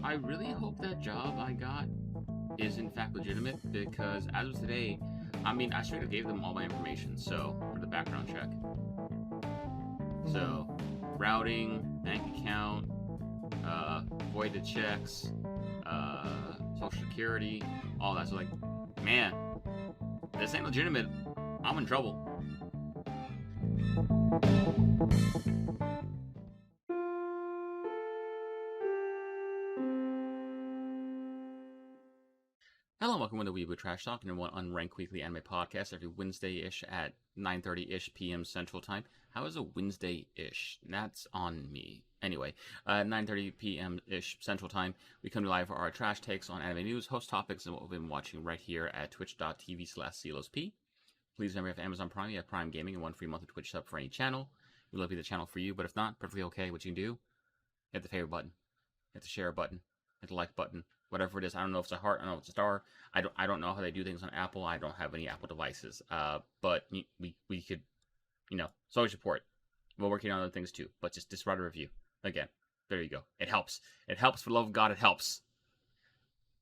I really hope that job I got is in fact legitimate because as of today, I mean, I straight up gave them all my information. So for the background check, so routing, bank account, voided checks, social security, all that. So like, man, this ain't legitimate. I'm in trouble. Hello and welcome to Weeaboo TrashTalk, number one unranked weekly anime podcast every Wednesday-ish at 9:30-ish p.m. Central Time. How is a Wednesday-ish? That's on me. Anyway, 9:30 p.m.-ish Central Time, we come to live for our trash takes on anime news, host topics, and what we've been watching right here at twitch.tv/CLOSP. Please remember, if Amazon Prime, you have Prime Gaming and one free monthly Twitch sub for any channel. We love the channel for you, but if not, perfectly okay. What you can do, hit the favorite button, hit the share button, hit the like button, whatever it is. I don't know if it's a heart, I don't know if it's a star. I don't know how they do things on Apple. I don't have any Apple devices. But we could, so always support. We're working on other things too. But just write a review. Again, there you go. It helps. It helps. For the love of God, it helps.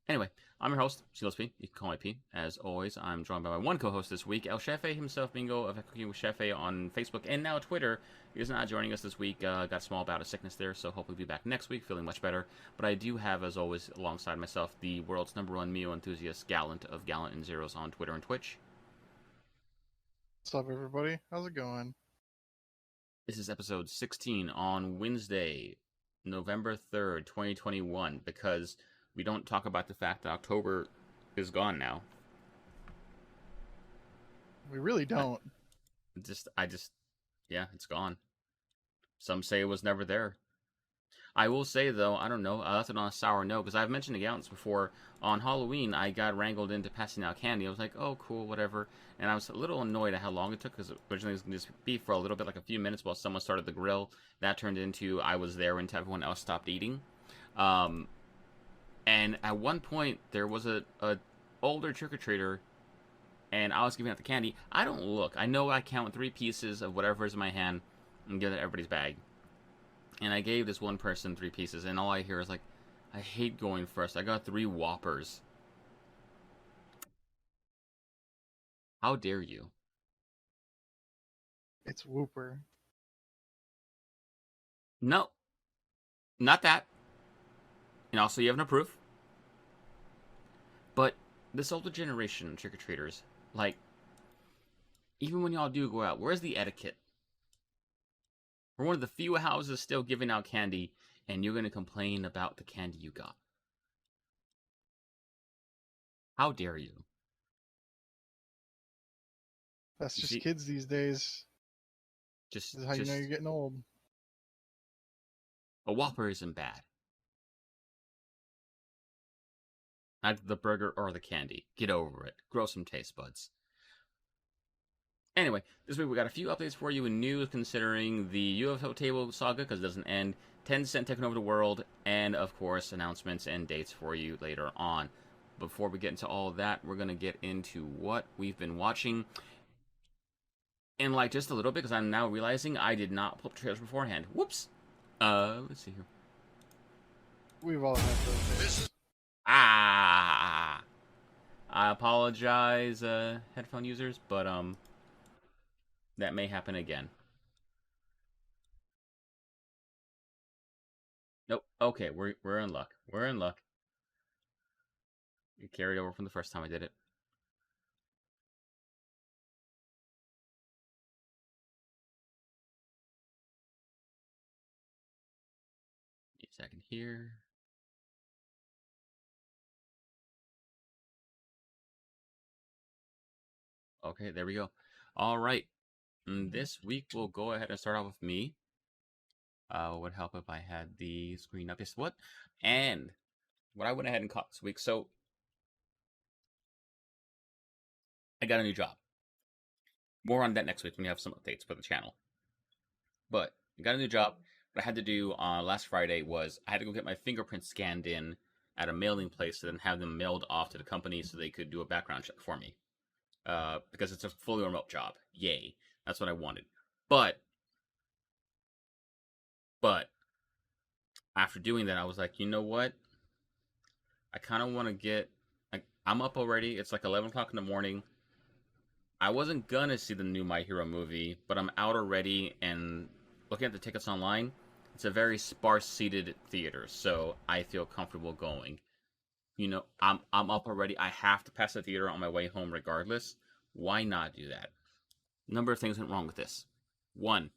Anyway, I'm your host, CLOSP. You can call me P. As always, I'm joined by my one co-host this week, El Chefe himself, Bingo of Cooking with Chefe on Facebook and now Twitter. He is not joining us this week. Got a small bout of sickness there, so hopefully be back next week, feeling much better. But I do have, as always, alongside myself, the world's #1 Mio enthusiast, Gallant of Gallant and Zeros on Twitter and Twitch. What's up, everybody? How's it going? This is episode 16 on Wednesday, November 3rd, 2021, because we don't talk about the fact that October is gone now. We really don't. Yeah, it's gone. Some say it was never there. I will say, though, I don't know, I left it on a sour note, because I've mentioned to Gallants before, on Halloween, I got wrangled into passing out candy. I was like, oh, cool, whatever. And I was a little annoyed at how long it took, because originally it was going to just be for a little bit, like a few minutes, while someone started the grill. That turned into I was there until everyone else stopped eating. And at one point, there was a older trick-or-treater, and I was giving out the candy. I don't look. I know I count 3 pieces of whatever is in my hand and give it everybody's bag. And I gave this one person 3 pieces, and all I hear is like, I hate going first. I got 3 Whoppers. How dare you? It's Whooper. No. Not that. And also, you have no proof. But this older generation of trick-or-treaters, like, even when y'all do go out, where's the etiquette? We're one of the few houses still giving out candy, and you're going to complain about the candy you got. How dare you? That's just kids these days. This is how you know you're getting old. A Whopper isn't bad. Either the burger or the candy. Get over it. Grow some taste buds. Anyway, this week we got a few updates for you in news considering the UFO table saga, because it doesn't end, Tencent taking over the world, and of course announcements and dates for you later on. Before we get into all of that, we're going to get into what we've been watching. And like just a little bit, because I'm now realizing I did not pull up trailers beforehand. Whoops. Let's see here. We've all had those days. I apologize, headphone users, but that may happen again. Nope. Okay, we're in luck. We're in luck. It carried over from the first time I did it. Give me a second here. Okay, there we go. All right. This week we'll go ahead and start off with me. Would help if I had the screen up. Yes, what? And what I went ahead and caught this week. So I got a new job. More on that next week when we have some updates for the channel. But I got a new job. What I had to do last Friday was I had to go get my fingerprints scanned in at a mailing place and then have them mailed off to the company so they could do a background check for me. Because it's a fully remote job. Yay. That's what I wanted. But after doing that, I was like, you know what? I kind of want to get. Like, I'm up already. It's like 11 o'clock in the morning. I wasn't gonna see the new My Hero movie, but I'm out already, and looking at the tickets online, it's a very sparse-seated theater, so I feel comfortable going. I'm up already. I have to pass the theater on my way home regardless. Why not do that? A number of things went wrong with this. One,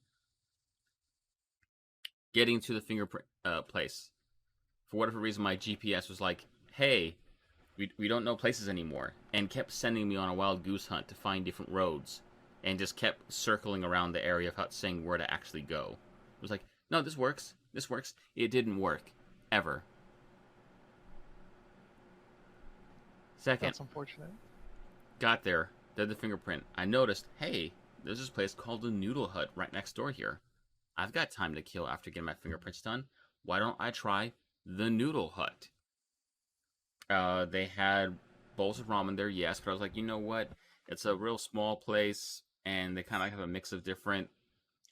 getting to the fingerprint place. For whatever reason, my GPS was like, "Hey, we don't know places anymore," and kept sending me on a wild goose hunt to find different roads, and just kept circling around the area without saying where to actually go. It was like, no, this works. This works. It didn't work. Ever. Second. That's unfortunate. Got there. Did the fingerprint. I noticed, hey, there's this place called the Noodle Hut right next door here. I've got time to kill after getting my fingerprints done. Why don't I try the Noodle Hut? They had bowls of ramen there, yes, but I was like, you know what? It's a real small place, and they kind of have a mix of different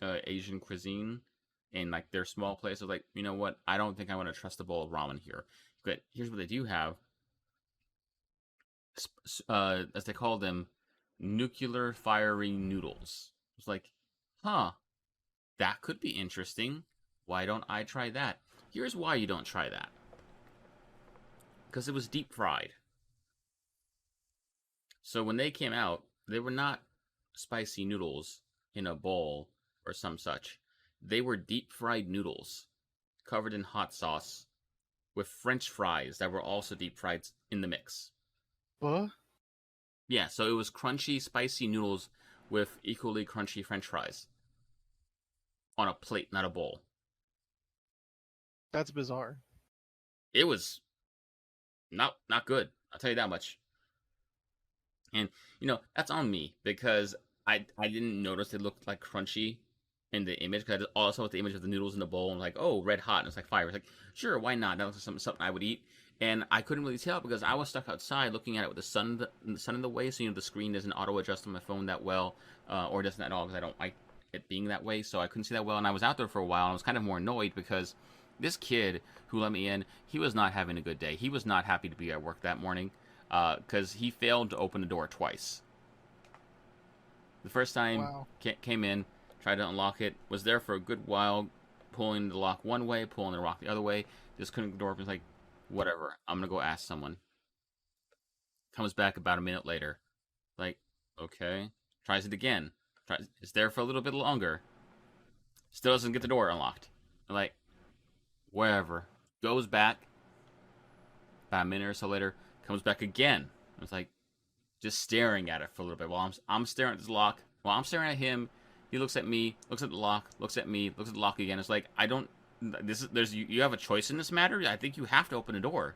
Asian cuisine. And like their small place, I was like, you know what? I don't think I want to trust a bowl of ramen here. But here's what they do have. As they call them, nuclear fiery noodles. I was like, huh, that could be interesting. Why don't I try that? Here's why you don't try that. Because it was deep fried. So when they came out, they were not spicy noodles in a bowl or some such. They were deep fried noodles covered in hot sauce with French fries that were also deep fried in the mix. What? Yeah, so it was crunchy, spicy noodles with equally crunchy French fries on a plate, not a bowl. That's bizarre. It was not good. I'll tell you that much. And that's on me because I didn't notice it looked like crunchy in the image because I also saw the image of the noodles in the bowl and like, oh, red hot, and it's like fire. It's like, sure, why not? That looks like something I would eat. And I couldn't really tell because I was stuck outside looking at it with the sun in the way, so the screen doesn't auto adjust on my phone that well, or doesn't at all because I don't like it being that way. So I couldn't see that well, and I was out there for a while, and I was kind of more annoyed because this kid who let me in, he was not having a good day. He was not happy to be at work that morning because he failed to open the door twice. The first time, came in, tried to unlock it, was there for a good while, pulling the lock one way, pulling the lock the other way, just couldn't get the door open. It's like, whatever, I'm gonna go ask someone. Comes back about a minute later. Like, okay. Tries it again. It's there for a little bit longer. Still doesn't get the door unlocked. I'm like, wherever. Goes back. About a minute or so later, comes back again. It's like, just staring at it for a little bit while I'm staring at this lock. While I'm staring at him, he looks at me, looks at the lock, looks at me, looks at the lock again. It's like, I don't. You have a choice in this matter. I think you have to open the door.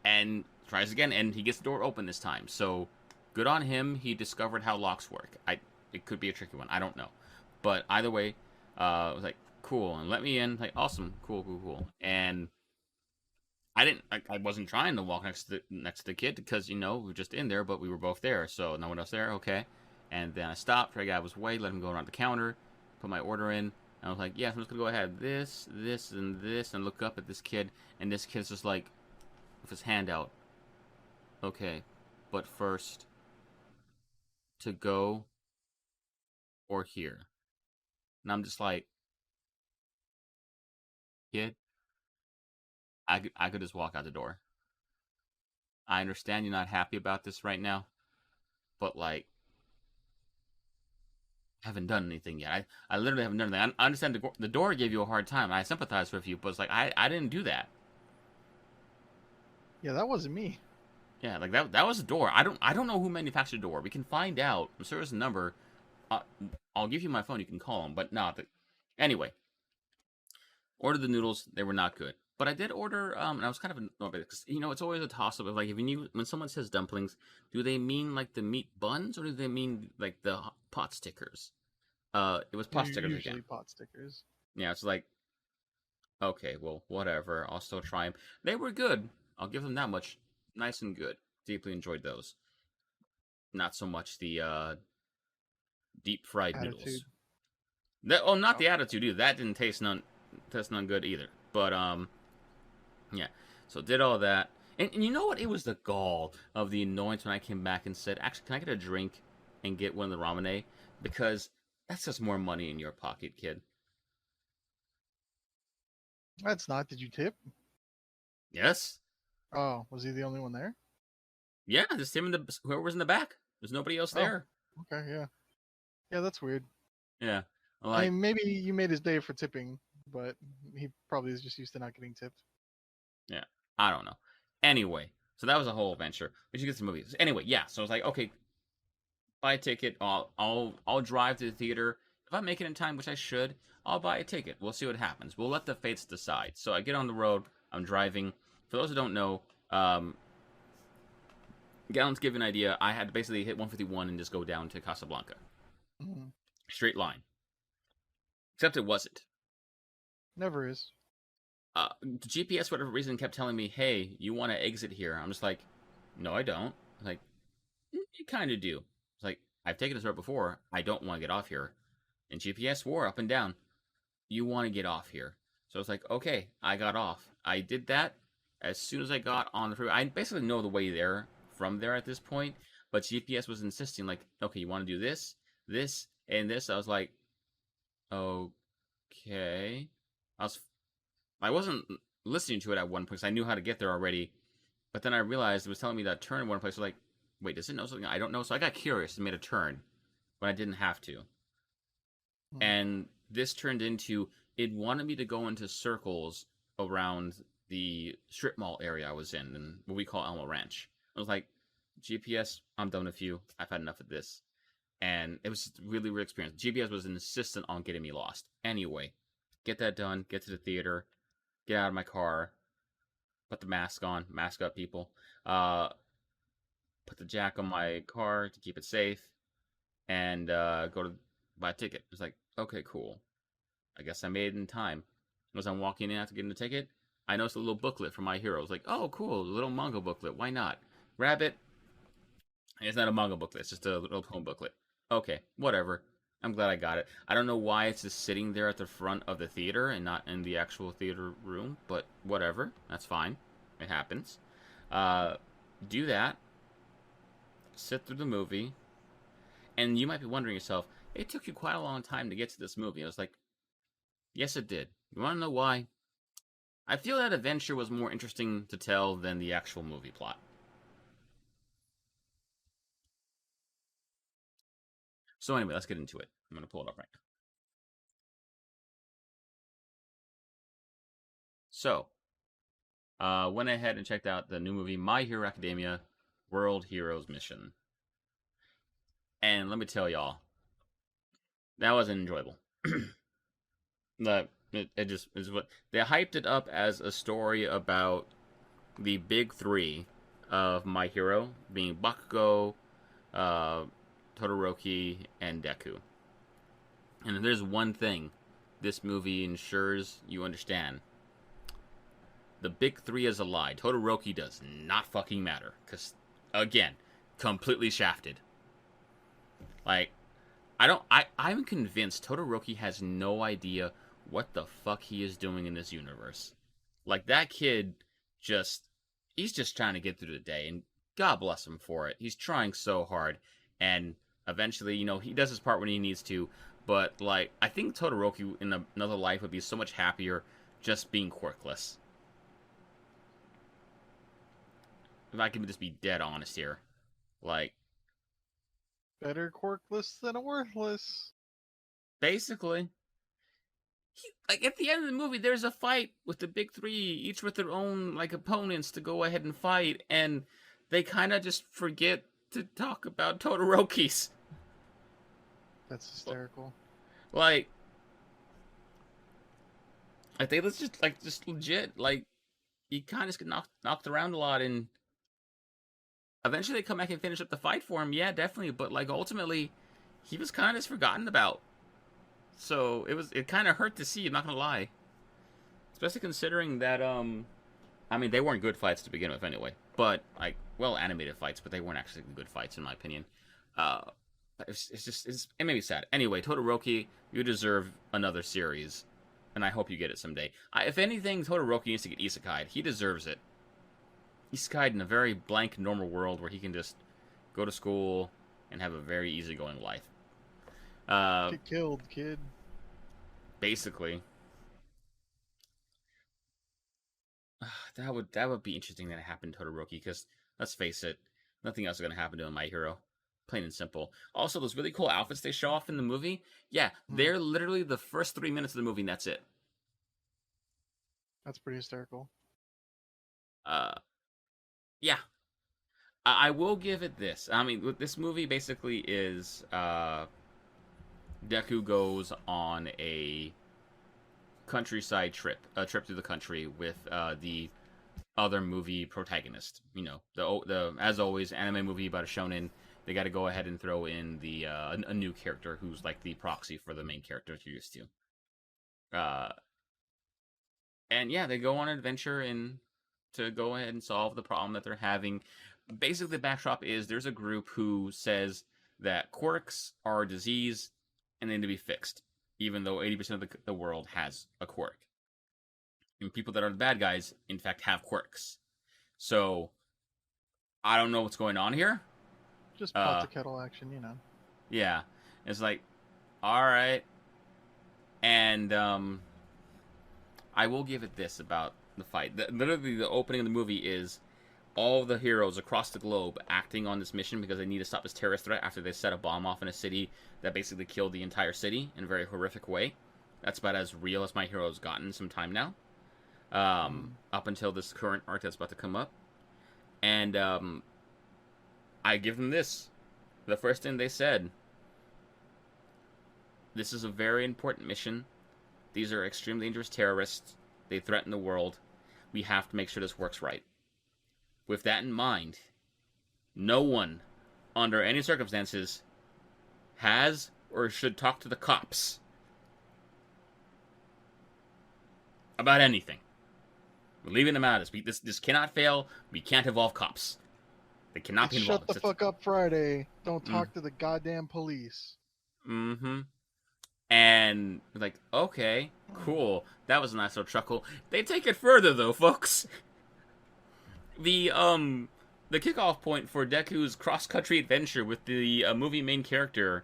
And tries again, and he gets the door open this time. So, good on him. He discovered how locks work. It could be a tricky one. I don't know, but either way, it was like cool and let me in. Like awesome, cool. And I wasn't trying to walk next to the kid because we were just in there, but we were both there, so no one else there. Okay, and then I stopped, tried to get out of his way, let him go around the counter, put my order in. And I was like, yeah, I'm just gonna go ahead, this, and this, and look up at this kid, and this kid's just like, with his hand out. Okay, but first, to go or here. And I'm just like, kid, I could just walk out the door. I understand you're not happy about this right now, but like, I haven't done anything yet. I literally haven't done anything. I understand the door gave you a hard time. I sympathize with you, but it's like, I didn't do that. Yeah, that wasn't me. Yeah, like that was a door. I don't know who manufactured the door. We can find out. I'm sure there's a number. I'll give you my phone. You can call them. But no. Anyway, ordered the noodles. They were not good. But I did order. And I was kind of annoyed because it's always a toss up of like when someone says dumplings, do they mean like the meat buns or do they mean like the pot stickers? It was pot stickers usually again. Pot stickers. Yeah, it's like, okay, well, whatever. I'll still try them. They were good. I'll give them that much. Nice and good. Deeply enjoyed those. Not so much the deep fried noodles. Not the attitude either. That didn't taste none good either. But Yeah. So did all that. And you know what? It was the gall of the annoyance when I came back and said, actually, can I get a drink and get one of the ramen? Because that's just more money in your pocket, kid. That's not. Did you tip? Yes. Oh, was he the only one there? Yeah, just him and whoever was in the back. There's nobody else Oh, there. okay, yeah. Yeah, that's weird. Yeah. I Like, mean, maybe you made his day for tipping, but he probably is just used to not getting tipped. yeah. I don't know. Anyway, so that was a whole adventure. We should get some movies. Anyway, yeah. So I was like, okay, buy a ticket. I'll drive to the theater. If I make it in time, which I should, I'll buy a ticket. We'll see what happens. We'll let the fates decide. So I get on the road. I'm driving. For those who don't know, Gallons give you an idea. I had to basically hit 151 and just go down to Casablanca. Mm-hmm. Straight line. Except it wasn't. Never is. The GPS, for whatever reason, kept telling me, hey, you want to exit here. I'm just like, no, I don't. I'm like, you kind of do. It's like, I've taken this road before. I don't want to get off here. And GPS swore up and down, you want to get off here. So I was like, okay, I got off. I did that as soon as I got on the freeway. I basically know the way there from there at this point, but GPS was insisting, like, okay, you want to do this, this, and this. I was like, okay. I wasn't listening to it at one point because I knew how to get there already, but then I realized it was telling me that turn in one place. I was like, wait, does it know something I don't know? So I got curious and made a turn when I didn't have to. Mm-hmm. And this turned into, it wanted me to go into circles around the strip mall area I was in, and what we call Elmo Ranch. I was like, GPS, I'm done with you. I've had enough of this. And it was just really weird experience. GPS was insistent on getting me lost. Anyway, get that done, get to the theater, get out of my car, put the mask on, mask up, people. Put the jack on my car to keep it safe, and go to buy a ticket. It's like, okay, cool. I guess I made it in time. As I'm walking in after getting the ticket, I noticed a little booklet for My Hero. I was like, oh, cool, a little manga booklet. Why not? Grab it. It's not a manga booklet. It's just a little poem booklet. Okay, whatever. I'm glad I got it. I don't know why it's just sitting there at the front of the theater and not in the actual theater room, but whatever. That's fine. It happens. Do that. Sit through the movie. And you might be wondering yourself, it took you quite a long time to get to this movie. I was like, yes, it did. You want to know why? I feel that adventure was more interesting to tell than the actual movie plot. So anyway, let's get into it. I'm going to pull it up right now. So, went ahead and checked out the new movie, My Hero Academia World Heroes Mission. And let me tell y'all, that wasn't enjoyable. It just is what they hyped it up as a story about the big three of My Hero, being Bakugo, Todoroki, and Deku. And if there's one thing this movie ensures you understand, the big three is a lie. Todoroki does not fucking matter. Because, again, completely shafted. Like, I'm convinced Todoroki has no idea what the fuck he is doing in this universe. Like, that kid he's just trying to get through the day, and God bless him for it. He's trying so hard, and eventually, he does his part when he needs to, but, like, I think Todoroki in another life would be so much happier just being quirkless. If I can just be dead honest here. Like, better quirkless than a worthless. Basically. Like, at the end of the movie, there's a fight with the big three, each with their own, like, opponents to go ahead and fight, and they kind of just forget to talk about Todoroki's. That's hysterical. Like they just legit, like, he kind of get knocked around a lot, and eventually they come back and finish up the fight for him. Yeah, definitely, but, like, ultimately, he was kind of forgotten about. So it kind of hurt to see, I'm not gonna lie. Especially considering that, they weren't good fights to begin with anyway. But, like, well animated fights, but they weren't actually good fights in my opinion. It made me sad. Anyway, Todoroki, you deserve another series. and I hope you get it someday. If anything, Todoroki needs to get isekai'd. He deserves it. Isekai'd in a very blank, normal world where he can just go to school and have a very easygoing life. Get killed, kid. Basically. That would be interesting that it happened to Todoroki, because, let's face it, nothing else is going to happen to My Hero. Plain and simple. Also, those really cool outfits they show off in the movie, yeah, they're literally the first 3 minutes of the movie, and that's it. That's pretty hysterical. Yeah. I will give it this. I mean, this movie basically is Deku goes on a countryside trip, a trip through the country with the other movie protagonist. You know, the as always, anime movie about a shonen. They got to go ahead and throw in the a new character who's like the proxy for the main character you're used to. And yeah, they go on an adventure to go ahead and solve the problem that they're having. Basically, the backdrop is there's a group who says that quirks are a disease and they need to be fixed, even though 80% of the world has a quirk. And people that are the bad guys, in fact, have quirks. So, I don't know what's going on here. Just pot to kettle action, you know. Yeah. It's like, alright. And, I will give it this about the fight. Literally, the opening of the movie is all the heroes across the globe acting on this mission because they need to stop this terrorist threat after they set a bomb off in a city that basically killed the entire city in a very horrific way. That's about as real as My Hero's gotten some time now. Up until this current arc that's about to come up. And I give them this. The first thing they said, this is a very important mission. These are extremely dangerous terrorists. They threaten the world. We have to make sure this works right. With that in mind, no one, under any circumstances, has or should talk to the cops about anything. We're leaving them out of this. This cannot fail. We can't involve cops. They cannot be involved. Shut the fuck up, Friday. Don't talk to the goddamn police. Mm-hmm. And like, okay, cool. That was a nice little chuckle. They take it further though, folks. The kickoff point for Deku's cross-country adventure with the movie main character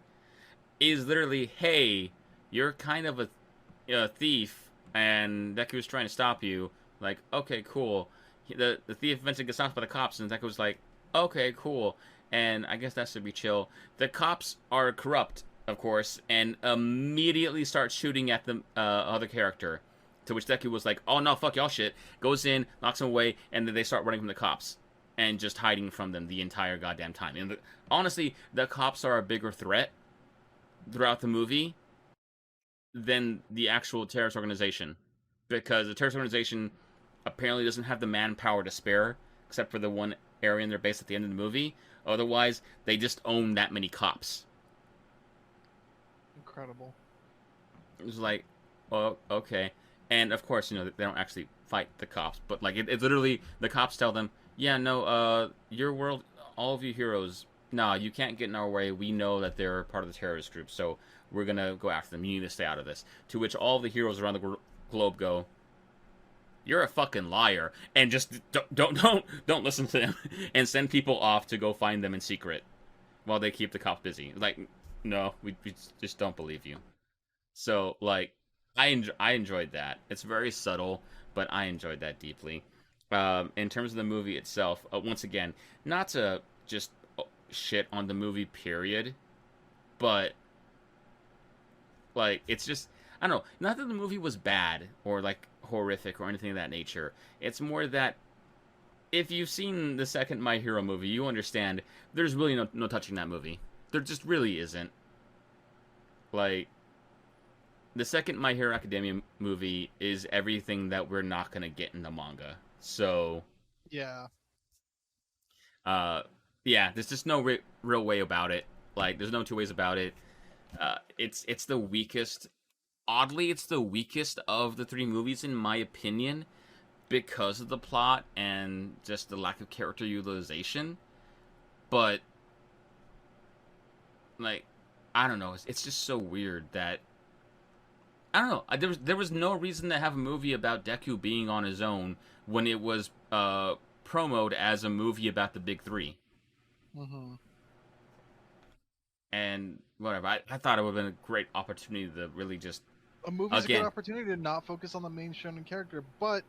is literally, hey, you're kind of a thief, and Deku's trying to stop you. Like, okay, cool. The thief eventually gets stopped by the cops, and Deku's like, okay, cool. And I guess that should be chill. The cops are corrupt, of course, and immediately start shooting at the other character. To which Deku was like, oh no, fuck y'all shit. Goes in, knocks him away, and then they start running from the cops. And just hiding from them the entire goddamn time. And honestly, the cops are a bigger threat throughout the movie than the actual terrorist organization. Because the terrorist organization apparently doesn't have the manpower to spare, except for the one area in their base at the end of the movie. Otherwise, they just own that many cops. Incredible. It was like, oh, okay. And of course, you know, they don't actually fight the cops, but like it literally, the cops tell them, yeah, no, your world, all of you heroes, nah, you can't get in our way. We know that they're part of the terrorist group, so we're gonna go after them. You need to stay out of this. To which all the heroes around the globe go, you're a fucking liar, and just don't listen to them, and send people off to go find them in secret, while they keep the cops busy. Like, no, we just don't believe you. So like, I enjoyed that. It's very subtle, but I enjoyed that deeply. In terms of the movie itself, once again, not to just shit on the movie, period, but like, it's just, I don't know, not that the movie was bad or like horrific or anything of that nature. It's more that if you've seen the second My Hero movie, you understand there's really no touching that movie. There just really isn't. Like, the second My Hero Academia movie is everything that we're not going to get in the manga. So, yeah. Yeah, there's just no real way about it. Like, there's no two ways about it. It's the weakest. Oddly, it's the weakest of the three movies, in my opinion, because of the plot and just the lack of character utilization. But, like, I don't know. It's just so weird that I don't know. There was no reason to have a movie about Deku being on his own when it was promoted as a movie about the big three. Mm-hmm. And whatever. I thought it would have been a great opportunity to really just A movie's a good opportunity to not focus on the main shonen character, but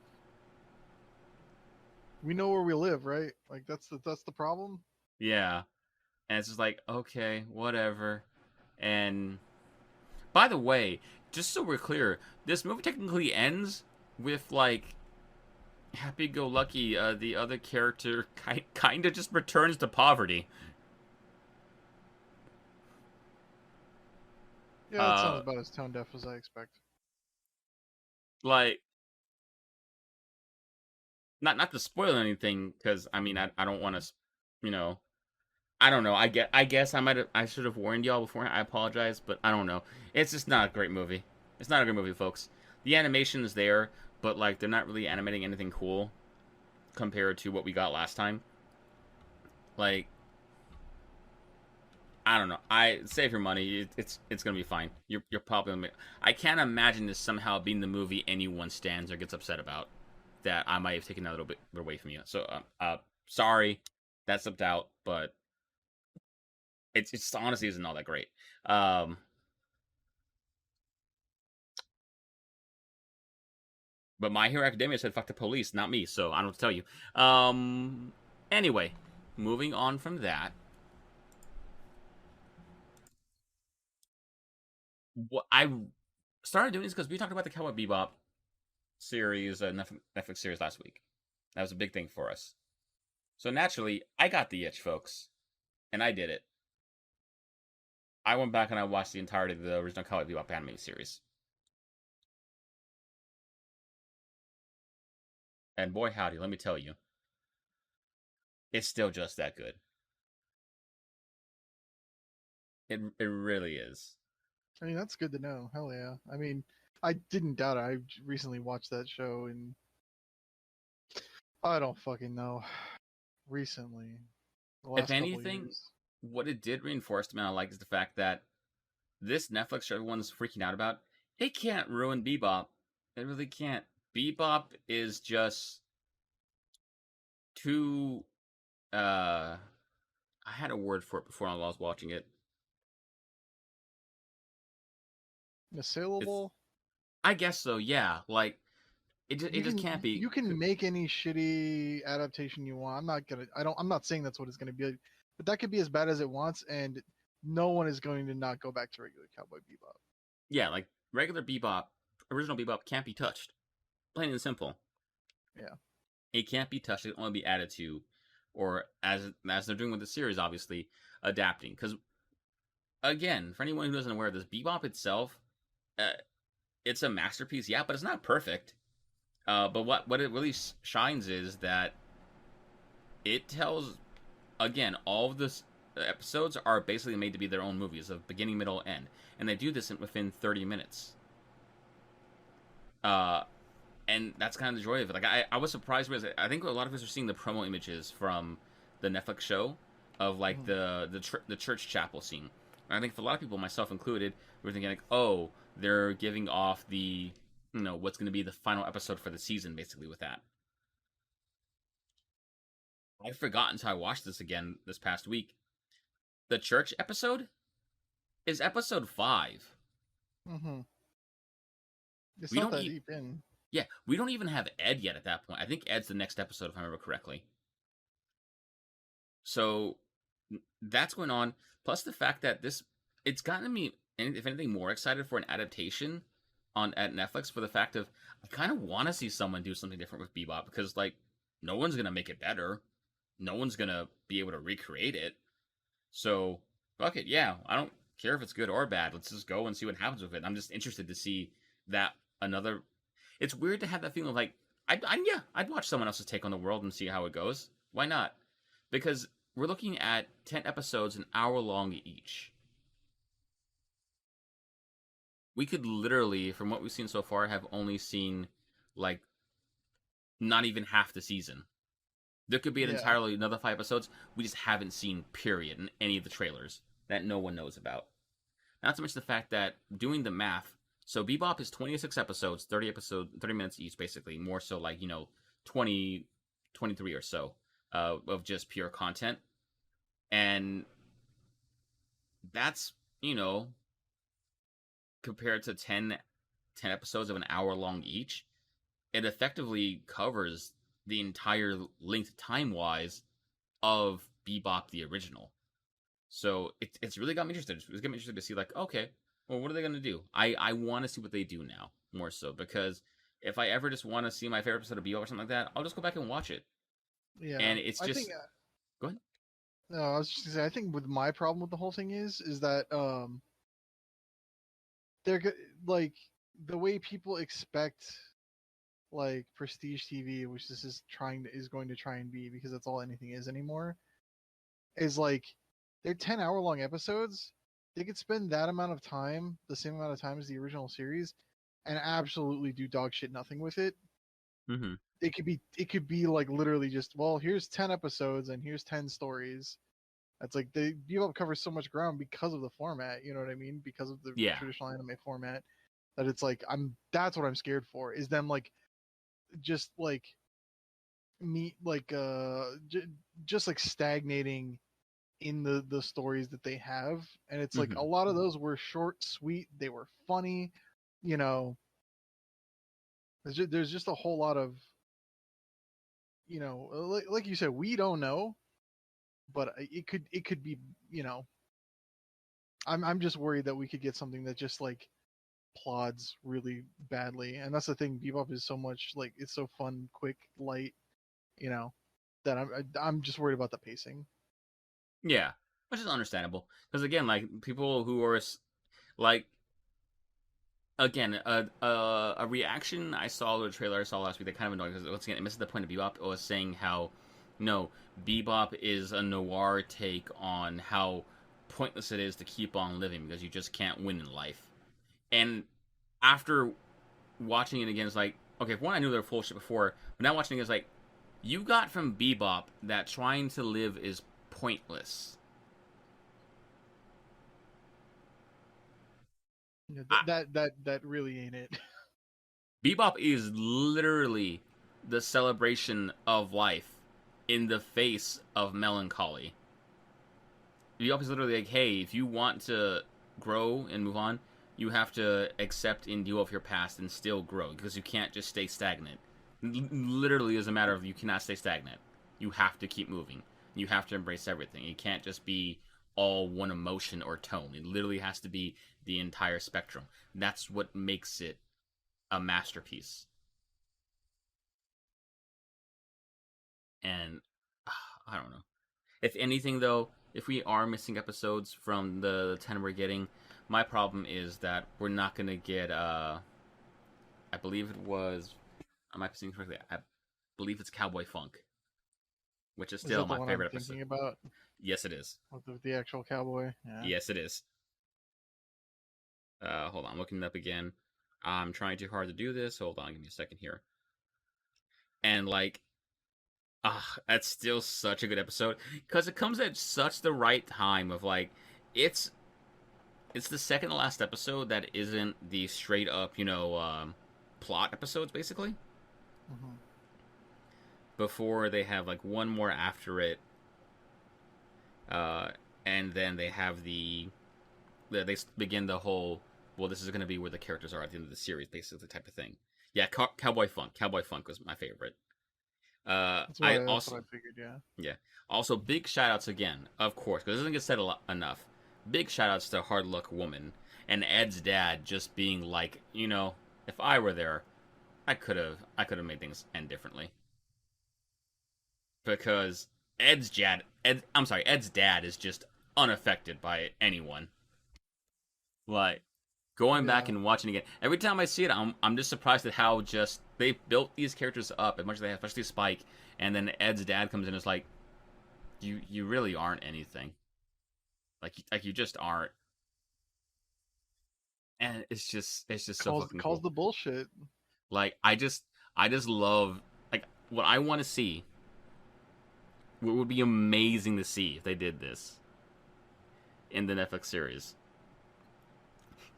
we know where we live, right? Like that's the problem. Yeah. And it's just like, okay, whatever. And by the way, just so we're clear, this movie technically ends with like happy-go-lucky. The other character kind of just returns to poverty. Yeah, that sounds about as tone deaf as I expect. Like, not to spoil anything, because I mean, I don't want to, you know, I don't know. I guess I should have warned y'all before. I apologize, but I don't know. It's just not a great movie. It's not a good movie, folks. The animation is there, but like they're not really animating anything cool compared to what we got last time. Like, I don't know. I save your money. It's gonna be fine. You're probably gonna. I can't imagine this somehow being the movie anyone stands or gets upset about. That I might have taken a little bit away from you. So, sorry, that slipped out, but it's honestly isn't all that great. Um, but My Hero Academia said fuck the police, not me. So I don't know what to tell you. Anyway, moving on from that. What I started doing this because we talked about the Cowboy Bebop series, Netflix series last week. That was a big thing for us. So naturally, I got the itch, folks, and I did it. I went back and I watched the entirety of the original Cowboy Bebop anime series. And boy howdy, let me tell you, it's still just that good. It really is. I mean, that's good to know. Hell yeah. I mean, I didn't doubt it. I recently watched that show, and I don't fucking know. Recently, the If last couple anything, years. what it did reinforce to me, I like, is the fact that this Netflix show everyone's freaking out about, it can't ruin Bebop. It really can't. Bebop is just too. I had a word for it before I was watching it. It's. Assailable. I guess so. Yeah. Like it just can't be. You can make any shitty adaptation you want. I'm not saying that's what it's gonna be, but that could be as bad as it wants, and no one is going to not go back to regular Cowboy Bebop. Yeah, like regular Bebop, original Bebop can't be touched. Plain and simple. Yeah. It can't be touched. It can only be added to, or as they're doing with the series, obviously adapting. Because again, for anyone who isn't aware of this, Bebop itself, uh, it's a masterpiece. Yeah, but it's not perfect. But what it really shines is that it tells, again, all of the episodes are basically made to be their own movies of beginning, middle, end, and they do this within 30 minutes. Uh, and that's kind of the joy of it. Like I was surprised because I think a lot of us are seeing the promo images from the Netflix show of like the church chapel scene. And I think for a lot of people, myself included, we're thinking like, oh, they're giving off the what's going to be the final episode for the season, basically with that. I've forgotten until I watched this again this past week. The church episode is episode 5. Mm-hmm. It's We not don't that eat. deep in. Yeah, we don't even have Ed yet at that point. I think Ed's the next episode, if I remember correctly. So that's going on. Plus the fact that it's gotten me, if anything, more excited for an adaptation on at Netflix for the fact of I kind of want to see someone do something different with Bebop because like no one's gonna make it better, no one's gonna be able to recreate it. So fuck it, yeah. I don't care if it's good or bad. Let's just go and see what happens with it. I'm just interested to see that another. It's weird to have that feeling of like I'd watch someone else's take on the world and see how it goes. Why not? Because we're looking at 10 episodes, an hour long each. We could literally, from what we've seen so far, have only seen like not even half the season. There could be an Yeah. entirely another 5 episodes we just haven't seen, period, in any of the trailers that no one knows about. Not to mention the fact that doing the math, So Bebop is 26 episodes, 30 minutes each, basically. More so like 20, 23 or so of just pure content, and that's compared to 10 episodes of an hour long each, it effectively covers the entire length time wise of Bebop the original. So it's really got me interested. It's got me interested to see like, okay, well, what are they gonna do? I want to see what they do now more so, because if I ever just want to see my favorite episode of Bebop or something like that, I'll just go back and watch it. Yeah, And it's I think. just go ahead. No, I was just gonna say. I think with my problem with the whole thing is that they're like the way people expect like prestige TV, which this is going to try and be, because that's all anything is anymore. Is like they're 10-hour long episodes. They could spend that amount of time, the same amount of time as the original series, and absolutely do dog shit nothing with it. Mm-hmm. It could be like literally just, well, here's 10 episodes and here's 10 stories. That's like they Bebop covers so much ground because of the format, you know what I mean? Because of the Yeah. traditional anime format, that it's like that's what I'm scared for, is them like just like me like just like stagnating in the stories that they have. And it's like a Mm-hmm. lot of those were short, sweet, they were funny, you know. There's just a whole lot of, like you said, we don't know, but it could be, you know. I'm just worried that we could get something that just like plods really badly, and that's the thing. Bebop is so much like, it's so fun, quick, light, you know, that I'm just worried about the pacing. Yeah, which is understandable because again, like people who are like again, a reaction I saw to the trailer I saw last week that kind of annoyed because once again it misses the point of Bebop. It was saying how no, Bebop is a noir take on how pointless it is to keep on living because you just can't win in life. And after watching it again, it's like, okay, for one, I knew they were full of shit before, but now watching it is like, you got from Bebop that trying to live is pointless. You know, I, that really ain't it. Bebop is literally the celebration of life in the face of melancholy. Bebop is literally like, hey, if you want to grow and move on, you have to accept and deal with your past and still grow because you can't just stay stagnant. Literally, is a matter of you cannot stay stagnant. You have to keep moving. You have to embrace everything. It can't just be all one emotion or tone. It literally has to be the entire spectrum. That's what makes it a masterpiece. And I don't know. If anything, though, if we are missing episodes from the 10 we're getting, my problem is that we're not going to get, I believe it was, I might be saying correctly, I believe it's Cowboy Funk, which is Is still that the my one I'm favorite episode. thinking about, Yes, it is. with the actual cowboy? Yeah. Yes, it is. Hold on, I'm looking it up again. I'm trying too hard to do this. Hold on, give me a second here. And, like, that's still such a good episode because it comes at such the right time of like, it's it's the second to last episode that isn't the straight up, plot episodes, basically. Hmm. Before they have like one more after it, uh, and then they have they begin the whole. Well, this is going to be where the characters are at the end of the series, basically, type of thing. Yeah, Cowboy Funk. Cowboy Funk was my favorite. I That's what also I figured. Yeah. yeah. Also, big shout outs again, of course, because it doesn't get said enough. Big shout outs to Hard Luck Woman and Ed's dad just being like, if I were there, I could have made things end differently. Because Ed's dad is just unaffected by anyone. Like going back Yeah. and watching again, every time I see it, I'm just surprised at how just they built these characters up as much as they have, especially Spike, and then Ed's dad comes in and is like, you really aren't anything. Like you just aren't, and it's just so fucking Calls cool. the bullshit. Like I just love like what I want to see. What would be amazing to see if they did this in the Netflix series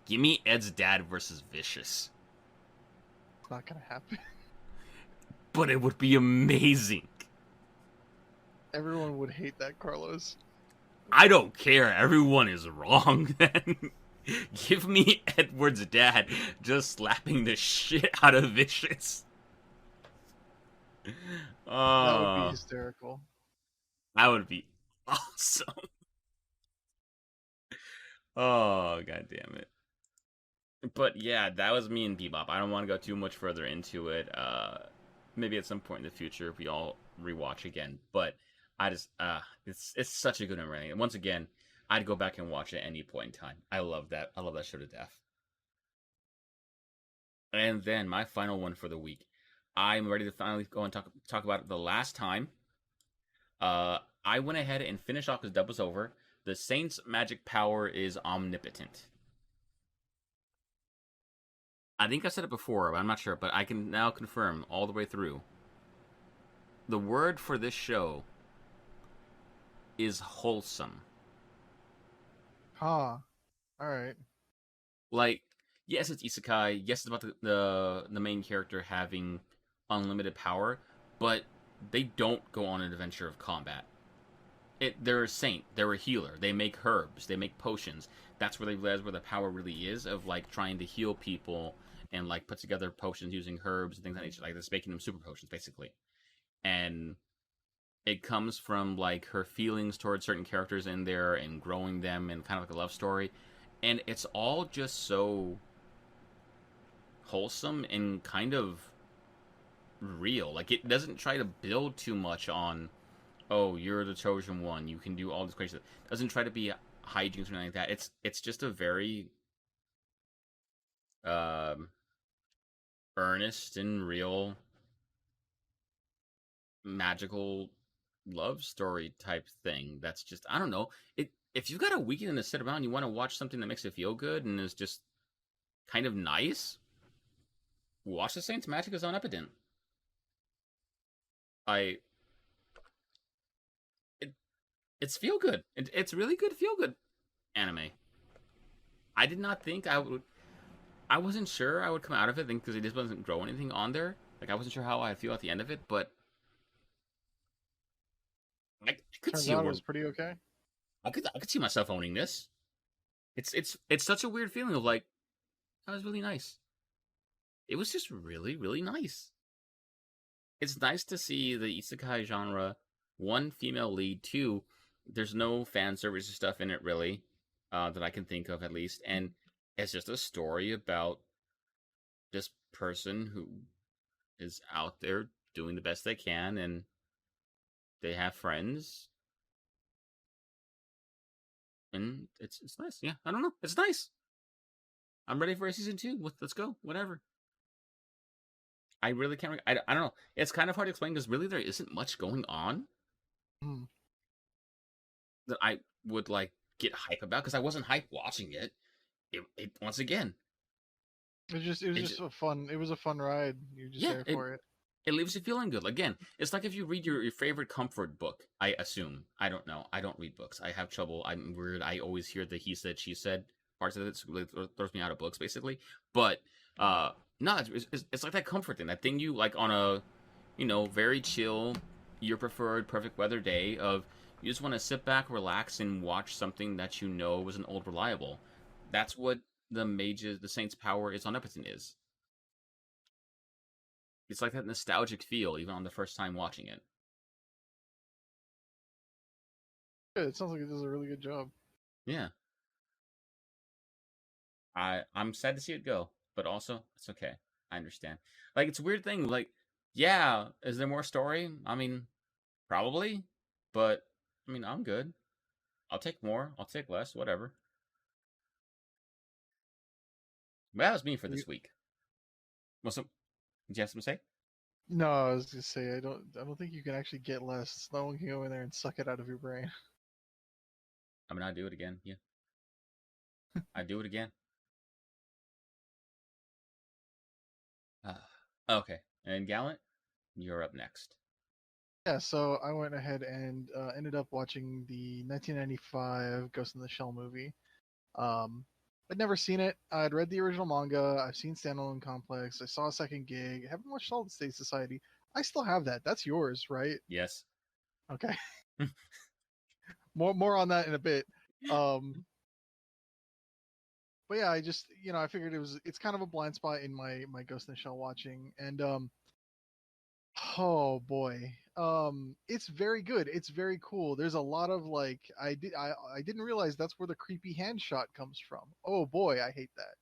Give me Ed's dad versus Vicious. It's not gonna happen. But it would be amazing. Everyone would hate that, Carlos. I don't care. Everyone is wrong then. Give me Edward's dad just slapping the shit out of Vicious. That would be Oh, hysterical. that would be awesome. Oh, god damn it. But yeah, that was me and Bebop. I don't want to go too much further into it. Maybe at some point in the future if we all rewatch again. But I just it's such a good memory. And once again, I'd go back and watch it at any point in time. I love that. I love that show to death. And then my final one for the week. I'm ready to finally go and talk about it the last time. I went ahead and finished off because dub was over. The Saint's magic power is omnipotent. I think I said it before, but I'm not sure. But I can now confirm all the way through. The word for this show is wholesome. Huh. Alright. Like, yes, it's isekai. Yes, it's about the main character having unlimited power, but they don't go on an adventure of combat. They're a saint. They're a healer. They make herbs. They make potions. That's where they realize where the power really is of like trying to heal people and like put together potions using herbs and things like that. Like this, making them super potions basically. And it comes from like her feelings towards certain characters in there and growing them and kind of like a love story. And it's all just so wholesome and kind of real. Like it doesn't try to build too much on, oh, you're the chosen one, you can do all this crazy stuff. It doesn't try to be hijinks or anything like that. It's just a very um earnest and real magical love story type thing. That's just, I don't know. It If you've got a weekend to sit around and you want to watch something that makes you feel good and is just kind of nice, watch the Saints Magic is on Epident. I it, it's feel good. It's really good feel good anime. I did not think I would. I wasn't sure I would come out of it because it just wasn't grow anything on there. Like I wasn't sure how I feel at the end of it, but I could Turns see a out it world. was pretty okay. I could see myself owning this. It's such a weird feeling of like that was really nice. It was just really really nice. It's nice to see the isekai genre. One, female lead. Two, there's no fan service stuff in it really, that I can think of at least, and it's just a story about this person who is out there doing the best they can, and they have friends, and it's nice. Yeah, I don't know, it's nice. I'm ready for a season two. Let's go. Whatever. I really can't. I don't know. It's kind of hard to explain because really there isn't much going on Hmm. that I would like get hype about because I wasn't hype watching it. It once again, It was it just just, a fun. It was a fun ride. You're just yeah, there for it. it leaves you feeling good. Again, it's like if you read your favorite comfort book. I assume. I don't know. I don't read books. I have trouble. I'm weird. I always hear the he said she said parts of it. So it throws me out of books basically. But no, it's like that comfort thing. That thing you like on a very chill, your preferred perfect weather day of you just want to sit back, relax, and watch something that you know was an old reliable. That's what the Saints' power is omnipotent is. It's like that nostalgic feel even on the first time watching it. Yeah, it sounds like it does a really good job. Yeah, I'm sad to see it go, but also it's okay. I understand. Like it's a weird thing. Like, yeah, is there more story? I mean, probably, but I mean, I'm good. I'll take more. I'll take less. Whatever. But that was me for You- this week. What's up? Did you have something to say? No, I was gonna say I don't. I don't think you can actually get less. No one can go in there and suck it out of your brain. I mean, I do it again. Yeah, I do it again. Uh, okay, and Gallant, you're up next. Yeah, so I went ahead and ended up watching the 1995 Ghost in the Shell movie. Um, I'd never seen it. I'd read the original manga. I've seen Standalone Complex. I saw a second gig. I haven't watched Solid State Society. I still have that. That's yours, right? Yes. Okay. More on that in a bit. But yeah, I just I figured it's kind of a blind spot in my Ghost in the Shell watching, and oh boy, it's very good. It's very cool. There's a lot of like I didn't realize that's where the creepy hand shot comes from. Oh boy, I hate that.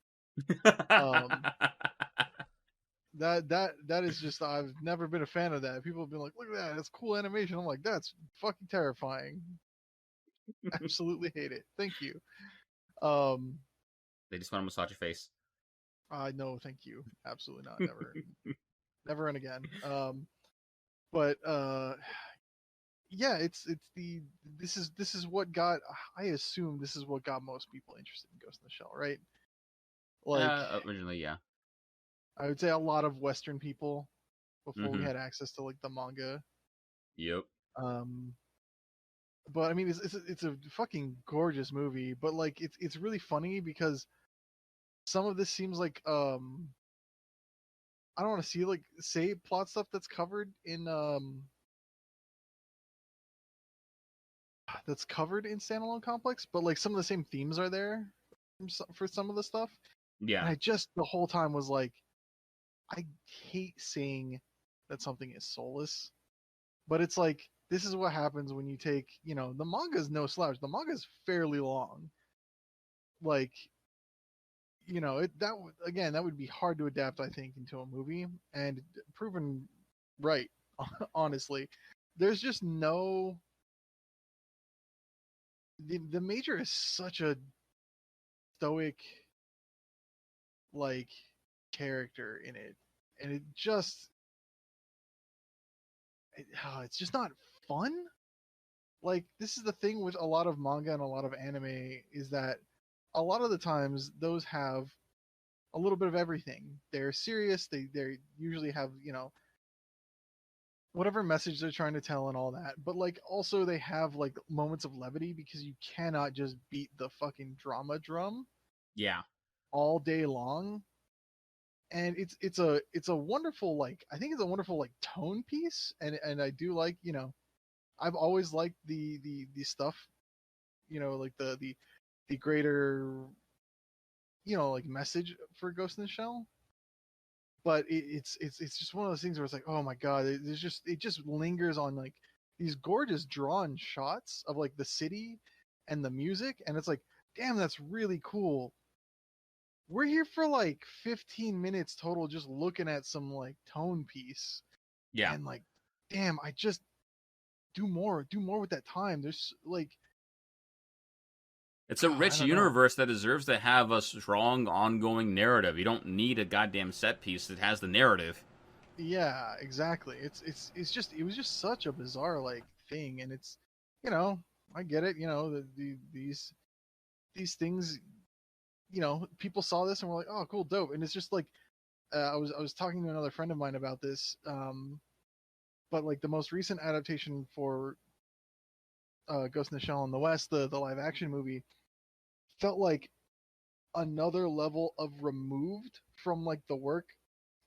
That is just I've never been a fan of that. People have been like, look at that, that's cool animation. I'm like, that's fucking terrifying. Absolutely hate it. Thank you. Um, They just want to massage your face. no, thank you. Absolutely not. Never, never and again. But yeah, it's the this is what got I assume this is what got most people interested in Ghost in the Shell, right? Like Originally, yeah. I would say a lot of Western people before we Mm-hmm. had access to like the manga. Yep. Um, but I mean, it's a fucking gorgeous movie. But like, it's really funny because some of this seems like I don't want to see like say plot stuff that's covered in Standalone Complex, but like some of the same themes are there for some of the stuff. And Yeah. I just the whole time was like, I hate saying that something is soulless, but it's like this is what happens when you take the manga is no slouch. The manga is fairly long. Like again that would be hard to adapt I think into a movie and proven right. Honestly, there's just no the major is such a stoic like character in it, and it's just not fun. Like this is the thing with a lot of manga and a lot of anime is that a lot of the times those have a little bit of everything. They're serious. They usually have whatever message they're trying to tell and all that. But like also they have like moments of levity because you cannot just beat the fucking drama drum Yeah. all day long. And it's a wonderful like I think it's a wonderful like tone piece, and I do like I've always liked the stuff like the greater like message for Ghost in the Shell. But it's just one of those things where it's like, oh my god, it just lingers on like these gorgeous drawn shots of like the city and the music, and it's like, damn, that's really cool. We're here for like 15 minutes total just looking at some like tone piece, Yeah. and like, damn, I just do more with that time. There's like, It's a I rich don't know. universe that deserves to have a strong ongoing narrative. You don't need a goddamn set piece that has the narrative. Yeah, exactly. It was just such a bizarre like thing, and it's you know I get it. These things. People saw this and were like, oh, cool, dope. And it's just like I was talking to another friend of mine about this. But like the most recent adaptation for Ghost in the Shell in the West, the live action movie, felt like another level of removed from like the work,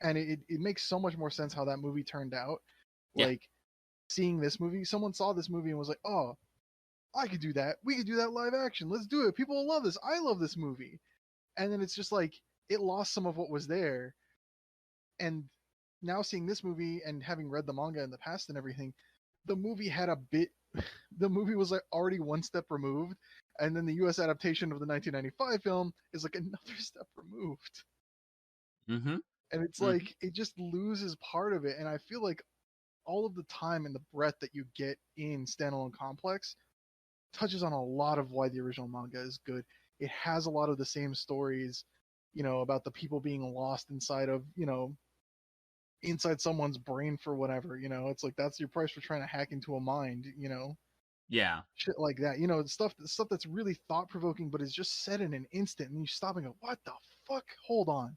and it makes so much more sense how that movie turned out. Yeah. Like seeing this movie, someone saw this movie and was like, oh, I could do that. We could do that live action. Let's do it. People will love this. I love this movie. And then it's just like it lost some of what was there. And now seeing this movie and having read the manga in the past and everything, the movie had a bit the movie was like already one step removed, and then the US adaptation of the 1995 film is like another step removed. Mm-hmm. And it's Mm-hmm. like it just loses part of it, and I feel like all of the time and the breadth that you get in Standalone Complex touches on a lot of why the original manga is good. It has a lot of the same stories, about the people being lost inside of, inside someone's brain for whatever, it's like that's your price for trying to hack into a mind, Yeah. shit like that, stuff that's really thought provoking, but is just said in an instant, and you stop and go, what the fuck? Hold on,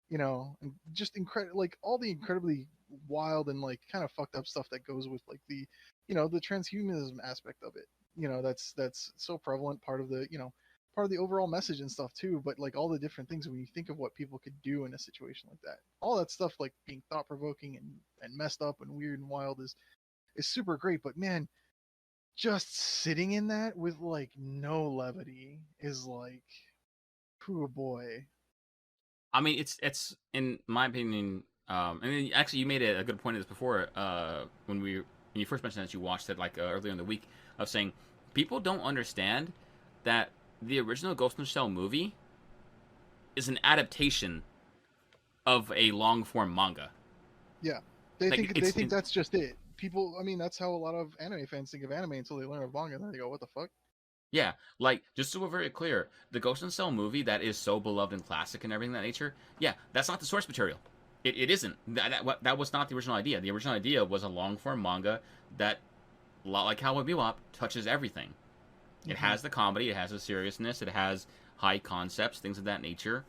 and just incredible, like all the incredibly wild and like kind of fucked up stuff that goes with like the transhumanism aspect of it. That's so prevalent part of the part of the overall message and stuff too. But like all the different things when you think of what people could do in a situation like that, all that stuff like being thought provoking and messed up and weird and wild is super great. But man, just sitting in that with like no levity is like, poor boy. I mean, it's in my opinion. And then actually, you made a good point of this before. When you first mentioned that you watched it like earlier in the week, of saying people don't understand that the original Ghost in the Shell movie is an adaptation of a long form manga. Yeah, they Like think that's just it. People, I mean, that's how a lot of anime fans think of anime until they learn of manga, and then they go, "What the fuck?" yeah, like just so we're very clear, the Ghost in the Shell movie that is so beloved and classic and everything of that nature. Yeah, that's not the source material. It isn't. That was not the original idea. The original idea was a long form manga that, a lot like Cowboy Bebop, touches everything. It has the comedy, it has the seriousness, it has high concepts, things of that nature.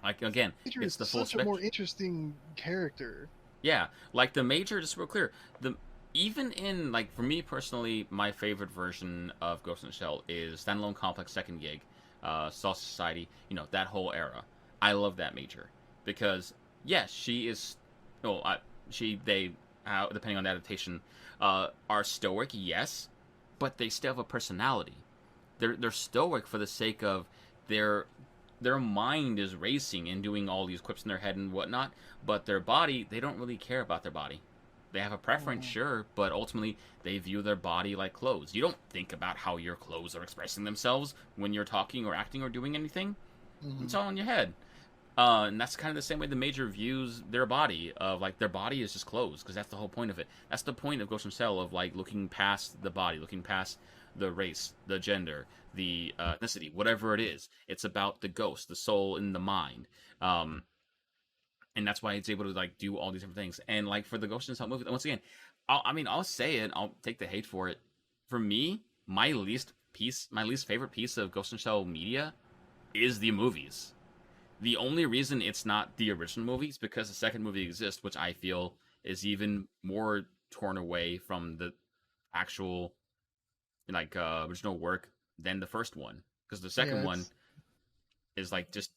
Like again, Major it's is the full such a spectrum. more interesting character. Yeah, like the major, just real clear. The Even in like for me personally, my favorite version of Ghost in the Shell is Standalone Complex Second Gig, Soul Society. You know that whole era. I love that major because yes, she is. Well, she they depending on the adaptation, are stoic. Yes, but they still have a personality. They're stoic for the sake of their their mind is racing and doing all these quips in their head and whatnot, but their body, they don't really care about their body. They have a preference, Mhm. sure, but ultimately they view their body like clothes. You don't think about how your clothes are expressing themselves when you're talking or acting or doing anything. It's Mhm. all in your head. And that's kind of the same way the major views their body, of like their body is just clothes, because that's the whole point of it. That's the point of Ghost in the Shell, of like looking past the body, looking past the race, the gender, the ethnicity, whatever it is. It's about the ghost, the soul in the mind. And that's why it's able to like do all these different things. And like for the Ghost in the Shell movie, once again, I'll say it. I'll take the hate for it. For me, my least favorite piece of Ghost in the Shell media is the movies. The only reason it's not the original movie is because the second movie exists, which I feel is even more torn away from the actual like original work than the first one. Because the second Yeah, one it's is like just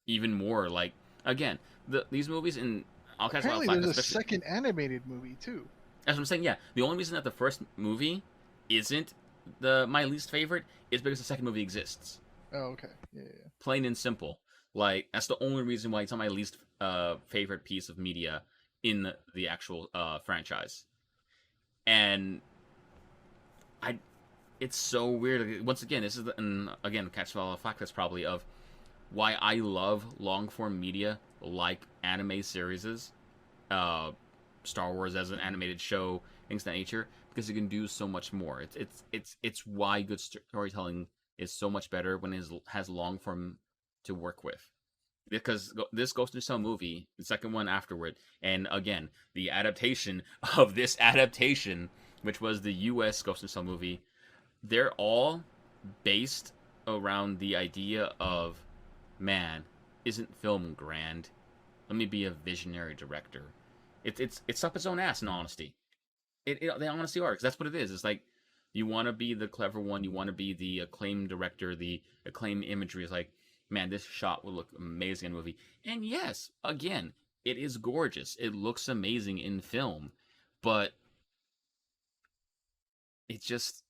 even more like, again, these movies, and I'll catch a lot of apparently flack, there's a especially. second animated movie too. As I'm saying, yeah, the only reason that the first movie isn't the my least favorite is because the second movie exists. Oh, okay. Yeah, yeah. Plain and simple. Like that's the only reason why it's not my least favorite piece of media in the actual franchise. And I, it's so weird. Once again, this is and again catch a lot of flack. That's probably of why I love long form media like anime series, uh, Star Wars as an animated show, things of that nature, because it can do so much more. It's why good storytelling is so much better when it has long form to work with. Because this Ghost in the Shell movie, the second one afterward, and again the adaptation of this adaptation, which was the U.S. Ghost in the Shell movie, they're all based around the idea of, man, isn't film grand? Let me be a visionary director. It's up its own ass, in honesty. They honestly are, because that's what it is. It's like you want to be the clever one, you want to be the acclaimed director, the acclaimed imagery. Is like, man, this shot would look amazing in a movie. And yes, again, it is gorgeous. It looks amazing in film, but it just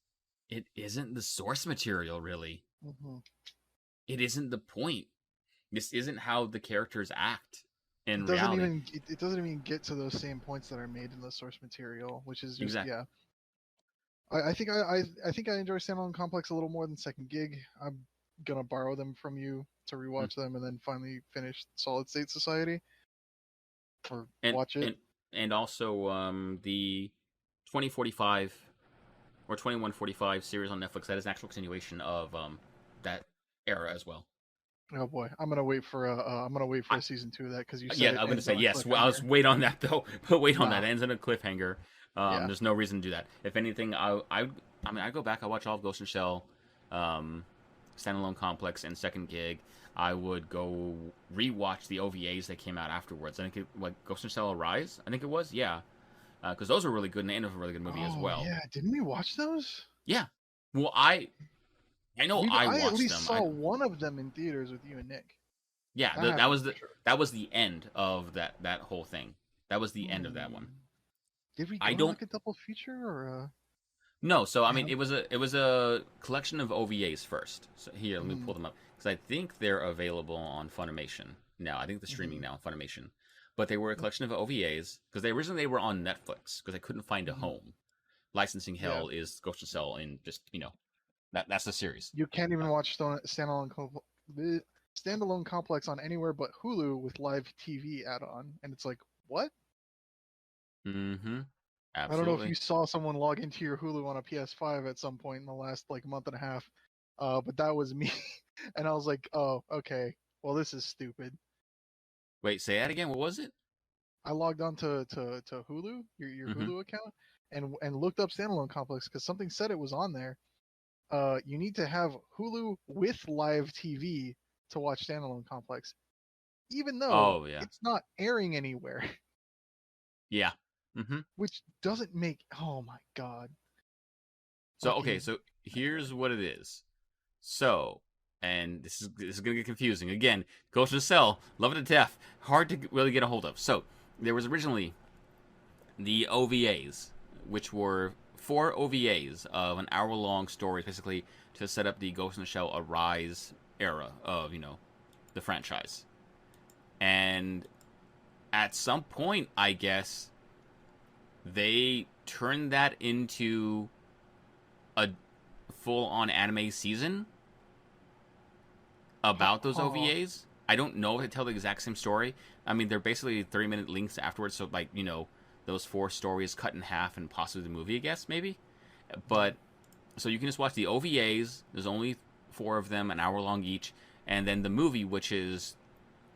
it isn't the source material really. Hmm. It isn't the point. This isn't how the characters act It in doesn't reality. even it doesn't even get to those same points that are made in the source material, which is just Exactly. yeah. I think I enjoy Standalone Complex a little more than Second Gig. I'm gonna borrow them from you to Mm. rewatch them and then finally finish Solid State Society or and watch it. and and also the 2045 or 2145 series on Netflix, that is an actual continuation of that era as well. Oh boy, I'm gonna wait for I, a season two of that because you said yeah, it I'm gonna ends say on a yes. Well, I was cliffhanger. wait on that though, but wait on that. Nah, It ends in a cliffhanger. yeah. There's no reason to do that. If anything, I mean, I go back. I watch all of Ghost in the Shell, um, Standalone Complex, and Second Gig. I would go rewatch the OVAs that came out afterwards. I think what Ghost in the Shell Arise. I think it was, yeah, because those were really good and the end of a really good movie as Oh well. yeah, didn't we watch those? Yeah. Well, I know I I at watched least them. saw one of them in theaters with you and Nick. Yeah, That happened for sure. that was the end of that whole thing. That was the end of that Hmm. one. Did we I go to don't like a double feature or? no. So I mean, Yeah. it was a collection of OVAs first. So here, let me Mm, pull them up because I think they're available on Funimation now. I think the streaming hmm. now on Funimation, but they were a collection of OVAs because they originally they were on Netflix because I couldn't find a Hmm. home. Licensing Yeah. hell is Ghost in Shell and just that's the series. You can't even watch the standalone complex on anywhere but Hulu with live TV add-on, and it's like, what? Mm-hmm. I don't know if Absolutely. you saw someone log into your Hulu on a PS5 at some point in the last like month and a half, but that was me, and I was like, oh, okay, well this is stupid. Wait, say that again. What was it? I logged on to Hulu, your Mm-hmm. Hulu account, and looked up standalone complex because something said it was on there. You need to have Hulu with live TV to watch standalone complex, even though Oh yeah, it's not airing anywhere, yeah. Mm-hmm. which doesn't make. Oh my god, So okay, fucking so anyway. here's what it is. So, and this is gonna get confusing again. Ghost in the Cell, love it to death, hard to really get a hold of. So there was originally the OVAs, which were four OVAs of an hour-long story, basically to set up the Ghost in the Shell Arise era of the franchise. And at some point, I guess they turned that into a full-on anime season about those Oh, OVAs. I don't know if they tell the exact same story. I mean, they're basically 30-minute links afterwards, so like those four stories cut in half and possibly the movie, I guess maybe. But so you can just watch the OVAs. There's only four of them, an hour long each, and then the movie, which is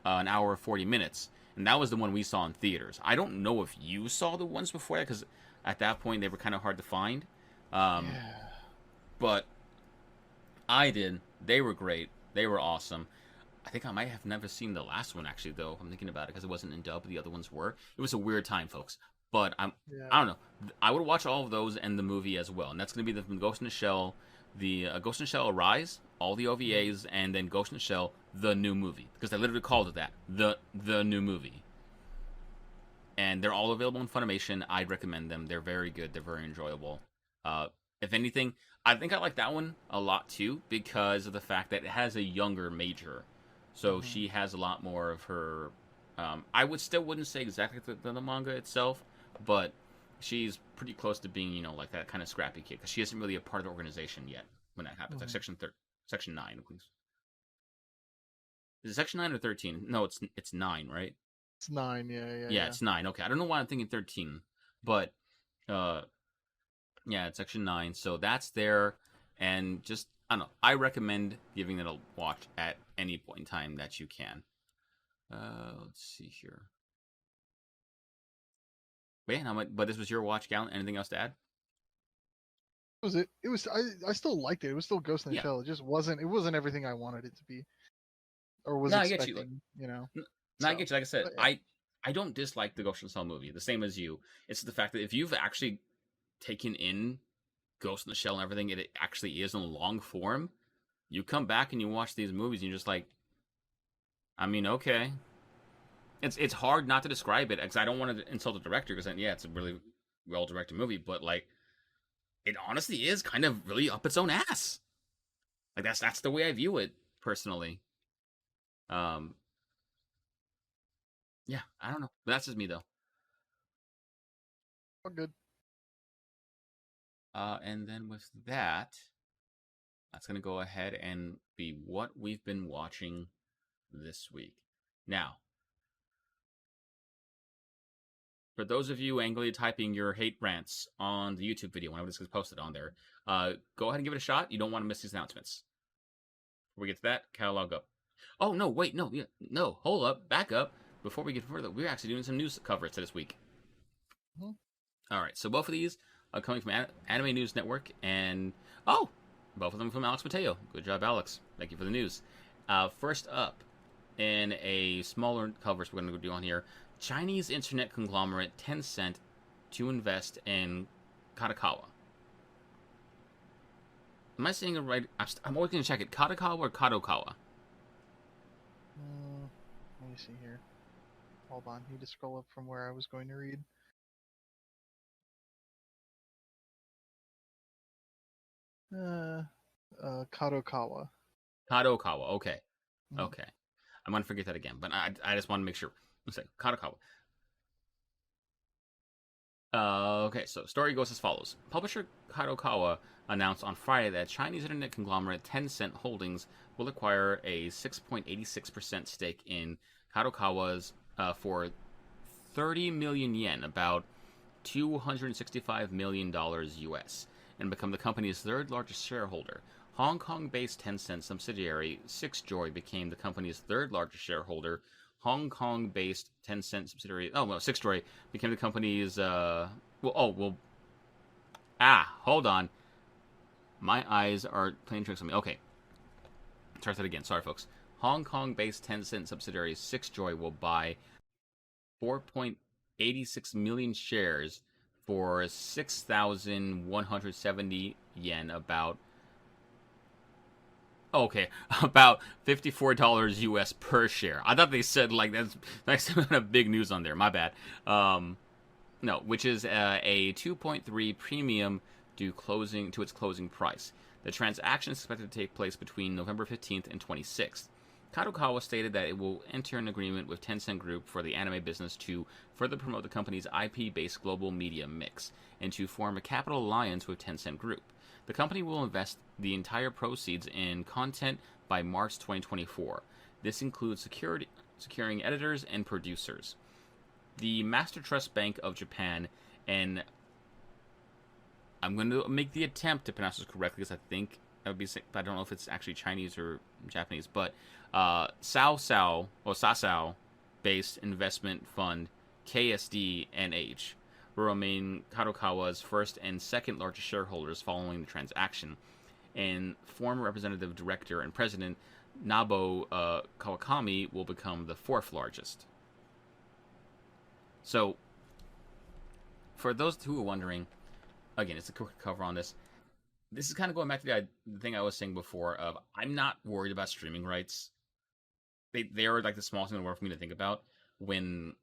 an hour 40 minutes, and that was the one we saw in theaters. I don't know if you saw the ones before that because at that point they were kind of hard to find. Um, yeah. but I did. They were great. They were awesome. I think I might have never seen the last one actually, though. I'm thinking about it because it wasn't in dub. The other ones were. It was a weird time, folks. But I Yeah. don't know. I would watch all of those and the movie as well. And that's going to be the Ghost in the Shell, the Ghost in the Shell Arise, all the Mhm. OVAs, and then Ghost in the Shell, the new movie, because they literally called it that, the new movie. And they're all available in Funimation. I'd recommend them. They're very good. They're very enjoyable. Uh, if anything, I think I like that one a lot too because of the fact that it has a younger Major, so Mhm. she has a lot more of her. I wouldn't say exactly the manga itself, but she's pretty close to being like that kind of scrappy kid because she isn't really a part of the organization yet when that happens. Like Mhm. section 9, please. Is it section 9 or 13? No, it's 9, right? It's 9. Yeah, yeah, Yeah, yeah. it's 9. Okay, I don't know why I'm thinking 13, but uh, yeah, it's section 9. So that's there, and just I don't know. I recommend giving it a watch at any point in time that you can. Let's see here. But yeah, but this was your watch, Gallon. Anything else to add? Was it? It was. I still liked it. It was still Ghost in the Yeah. Shell. It just wasn't. It wasn't everything I wanted it to be or was No, I get you. expecting. You know. No, I So, get you. Like I said, but yeah. I don't dislike the Ghost in the Shell movie the same as you. It's the fact that if you've actually taken in Ghost in the Shell and everything it actually is in long form, you come back and you watch these movies and you're just like, I mean, okay. It's hard not to describe it because I don't want to insult the director because yeah, it's a really well directed movie, but like it honestly is kind of really up its own ass. Like that's the way I view it personally. Um, yeah, I don't know, but that's just me though. All good. And then with that, that's gonna go ahead and be what we've been watching this week. Now, for those of you angrily typing your hate rants on the YouTube video whenever this gets posted on there, go ahead and give it a shot. You don't want to miss these announcements. Before we get to that, catalog up. Oh no, wait, no, yeah, no, hold up, back up. Before we get further, we're actually doing some news coverage this week. Mhm. All right, so both of these are coming from Anime News Network, and oh, both of them from Alex Mateo. Good job, Alex. Thank you for the news. First up, in a smaller coverage we're going to do on here, Chinese internet conglomerate Tencent to invest in Katakawa. Am I saying it right? I'm always going to check it. Kadokawa or Kadokawa? Let me see here. Hold on. Need to scroll up from where I was going to read. Kadokawa. Kadokawa. Okay. Mhm. Okay. I'm going to forget that again, but I just want to make sure. Let's say Kadokawa. Okay, so story goes as follows. Publisher Kadokawa announced on Friday that Chinese internet conglomerate Tencent Holdings will acquire a 6.86% stake in Kadokawa's for 30 million yen, about $265 million US, and become the company's third largest shareholder. Hong Kong based Tencent subsidiary Sixjoy became the company's third largest shareholder. Hong Kong based Tencent subsidiary, Sixjoy became the company's, hold on. My eyes are playing tricks on me. Okay, start that again. Sorry, folks. Hong Kong based Tencent subsidiary Sixjoy will buy 4.86 million shares for 6,170 yen, about about $54 US per share. I thought they said like that's kind of big news on there. My bad. No, which is a 2.3 premium to its closing price. The transaction is expected to take place between November 15th and 26th. Kadokawa stated that it will enter an agreement with Tencent Group for the anime business to further promote the company's IP-based global media mix and to form a capital alliance with Tencent Group. The company will invest the entire proceeds in content by March 2024. This includes securing editors and producers. The Master Trust Bank of Japan, and I'm going to make the attempt to pronounce this correctly because I think that would be, I don't know if it's actually Chinese or Japanese, but Sasao based investment fund KSD&H will remain Kadokawa's first and second largest shareholders following the transaction, and former representative director and president Nabo Kawakami will become the fourth largest. So, for those who are wondering, again, it's a quick cover on this. This is kind of going back to the thing I was saying before of I'm not worried about streaming rights. They are like the smallest thing in the world for me to think about when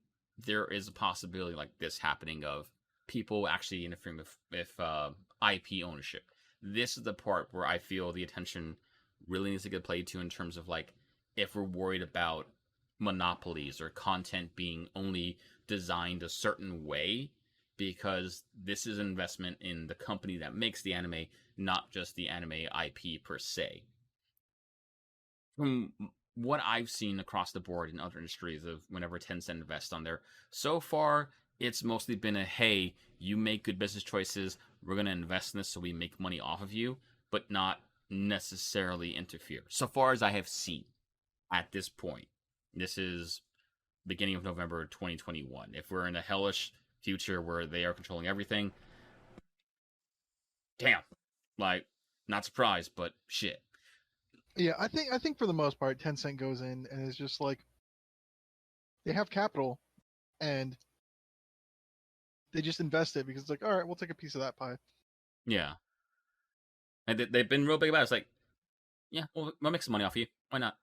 there is a possibility like this happening of people actually interfering with IP ownership. This is the part where I feel the attention really needs to get played to in terms of like if we're worried about monopolies or content being only designed a certain way, because this is an investment in the company that makes the anime, not just the anime IP per se. From what I've seen across the board in other industries of whenever Tencent invests on there, so far it's mostly been a hey, you make good business choices, we're going to invest in this so we make money off of you, but not necessarily interfere. So far as I have seen at this point, this is beginning of November 2021. If we're in a hellish future where they are controlling everything, damn, like, not surprised, but shit. Yeah, I think for the most part, Tencent goes in and is just like they have capital and they just invest it because it's like, all right, we'll take a piece of that pie. Yeah. And they've been real big about it. It's like, yeah, we'll make some money off you. Why not?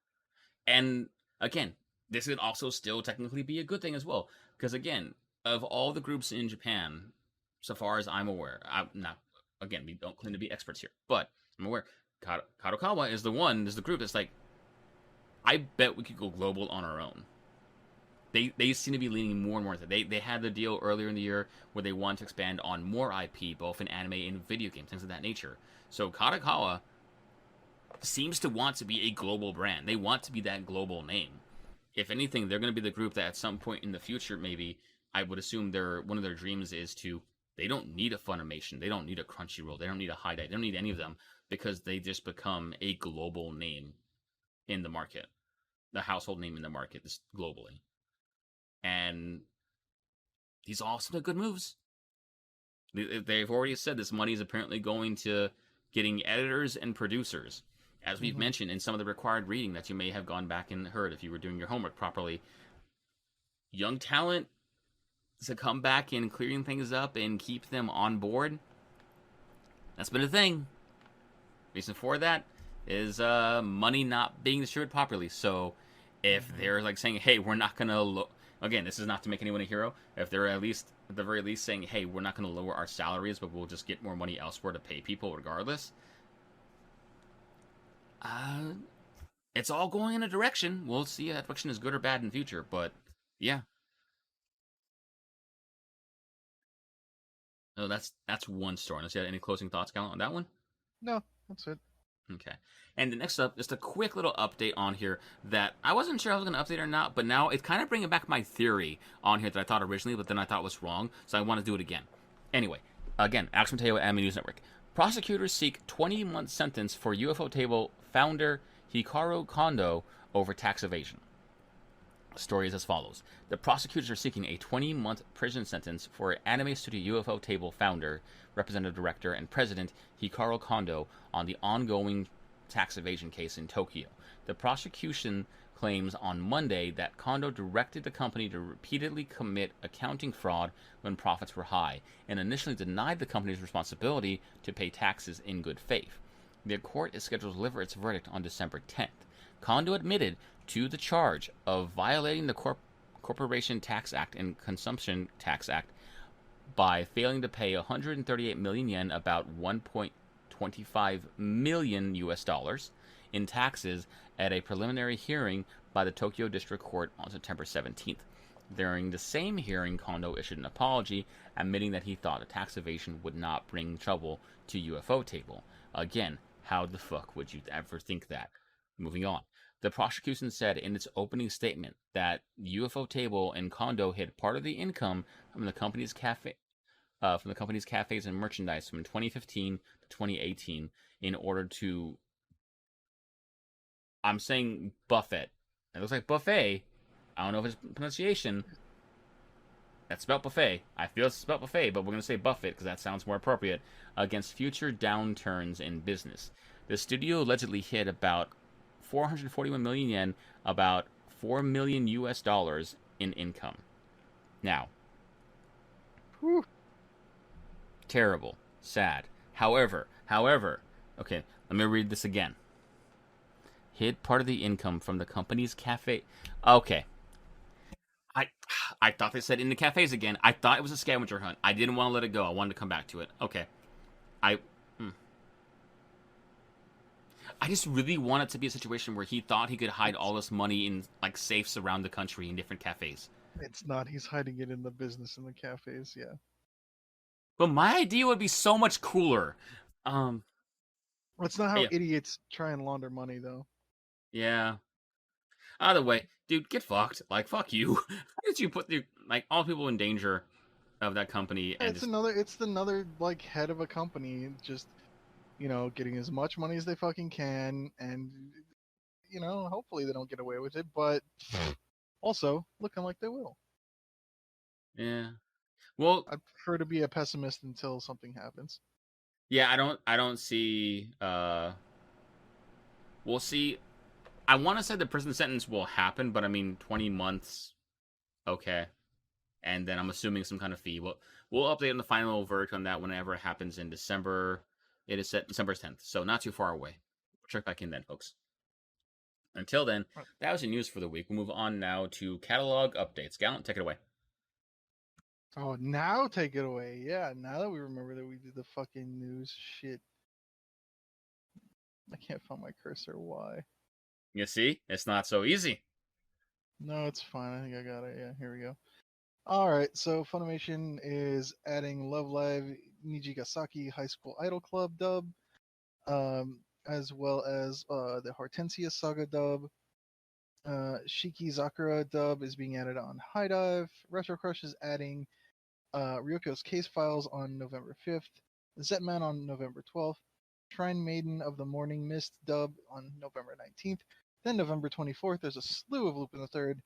And again, this could also still technically be a good thing as well. Because again, of all the groups in Japan, so far as I'm aware, I'm not, again, we don't claim to be experts here, but I'm aware Kadokawa is the group that's like, I bet we could go global on our own. They seem to be leaning more and more into it. They had the deal earlier in the year where they want to expand on more IP, both in anime and video games, things of that nature. So Kadokawa seems to want to be a global brand. They want to be that global name. If anything, they're going to be the group that at some point in the future, maybe, I would assume one of their dreams is to, they don't need a Funimation, they don't need a Crunchyroll, they don't need a Highlight, they don't need any of them, because they just become a global name in the market, the household name in the market globally. And these are all some good moves. They've already said this money is apparently going to getting editors and producers. As we've mentioned in some of the required reading that you may have gone back and heard if you were doing your homework properly, young talent to come back and clearing things up and keep them on board, that's been a thing. Reason for that is money not being distributed properly. So if Mm-hmm. they're like saying, "Hey, we're not gonna," again, this is not to make anyone a hero. If they're at the very least saying, "Hey, we're not gonna lower our salaries, but we'll just get more money elsewhere to pay people regardless," uh, it's all going in a direction. We'll see if that direction is good or bad in the future. But yeah, no, that's one story. Unless you had any closing thoughts, Cal, on that one. No, that's it. Okay. And the next up, just a quick little update on here that I wasn't sure I was going to update or not, but now it's kind of bringing back my theory on here that I thought originally, but then I thought was wrong, so I want to do it again. Anyway, again, Alex Mateo at Anime News Network. Prosecutors seek 20-month sentence for UFO Table founder Hikaru Kondo over tax evasion. The story is as follows. The prosecutors are seeking a 20-month prison sentence for anime studio UFO Table founder, representative director, and president Hikaru Kondo on the ongoing tax evasion case in Tokyo. The prosecution claims on Monday that Kondo directed the company to repeatedly commit accounting fraud when profits were high, and initially denied the company's responsibility to pay taxes in good faith. The court is scheduled to deliver its verdict on December 10th. Kondo admitted to the charge of violating the Corporation Tax Act and Consumption Tax Act by failing to pay 138 million yen, about 1.25 million US dollars, in taxes at a preliminary hearing by the Tokyo District Court on September 17th. During the same hearing, Kondo issued an apology, admitting that he thought a tax evasion would not bring trouble to UFO Table. Again, how the fuck would you ever think that? Moving on. The prosecution said in its opening statement that UFO Table and Kondo hid part of the income from the company's cafes and merchandise from 2015 to 2018 in order to. I'm saying buffet. It looks like buffet. I don't know if it's pronunciation. That's spelled buffet. I feel it's spelled buffet, but we're going to say buffet because that sounds more appropriate. Against future downturns in business. The studio allegedly hid about 441 million yen, about 4 million US dollars in income. Now, Whew. terrible, sad. However, okay, let me read this again. Hid part of the income from the company's cafe. Okay. I I thought they said in the cafes again. I thought it was a scavenger hunt. I didn't want to let it go. I wanted to come back to it. Okay. I I just really want it to be a situation where he thought he could hide all this money in like safes around the country in different cafes. It's not. He's hiding it in the business in the cafes. Yeah. But my idea would be so much cooler. Um, That's not how yeah, idiots try and launder money, though. yeah. Either way, dude, get fucked. Like, fuck you. How did you put the like all people in danger of that company and It's just another. It's another like head of a company, just getting as much money as they fucking can, and hopefully they don't get away with it, but also looking like they will. yeah. Well, I'd prefer to be a pessimist until something happens. yeah. I don't see. We'll see. I want to say the prison sentence will happen, but I mean, 20 months. Okay. And then I'm assuming some kind of fee. We'll update on the final verdict on that whenever it happens in December. It is set December 10th, so not too far away. Check back in then, folks. Until then, Right. that was your news for the week. We'll move on now to catalog updates. Gallant, take it away. Oh, now take it away. Yeah, now that we remember that we did the fucking news shit. I can't find my cursor. Why? You see, it's not so easy. No, it's fine. I think I got it. Yeah, here we go. All right, so Funimation is adding Love Live Nijigasaki High School Idol Club dub, as well as the Hortensia Saga dub. Shiki Zakura dub is being added on High Dive. Retro Crush is adding Ryoko's Case Files on November 5th. Zetman on November 12th. Shrine Maiden of the Morning Mist dub on November 19th. Then November 24th, there's a slew of Lupin the Third.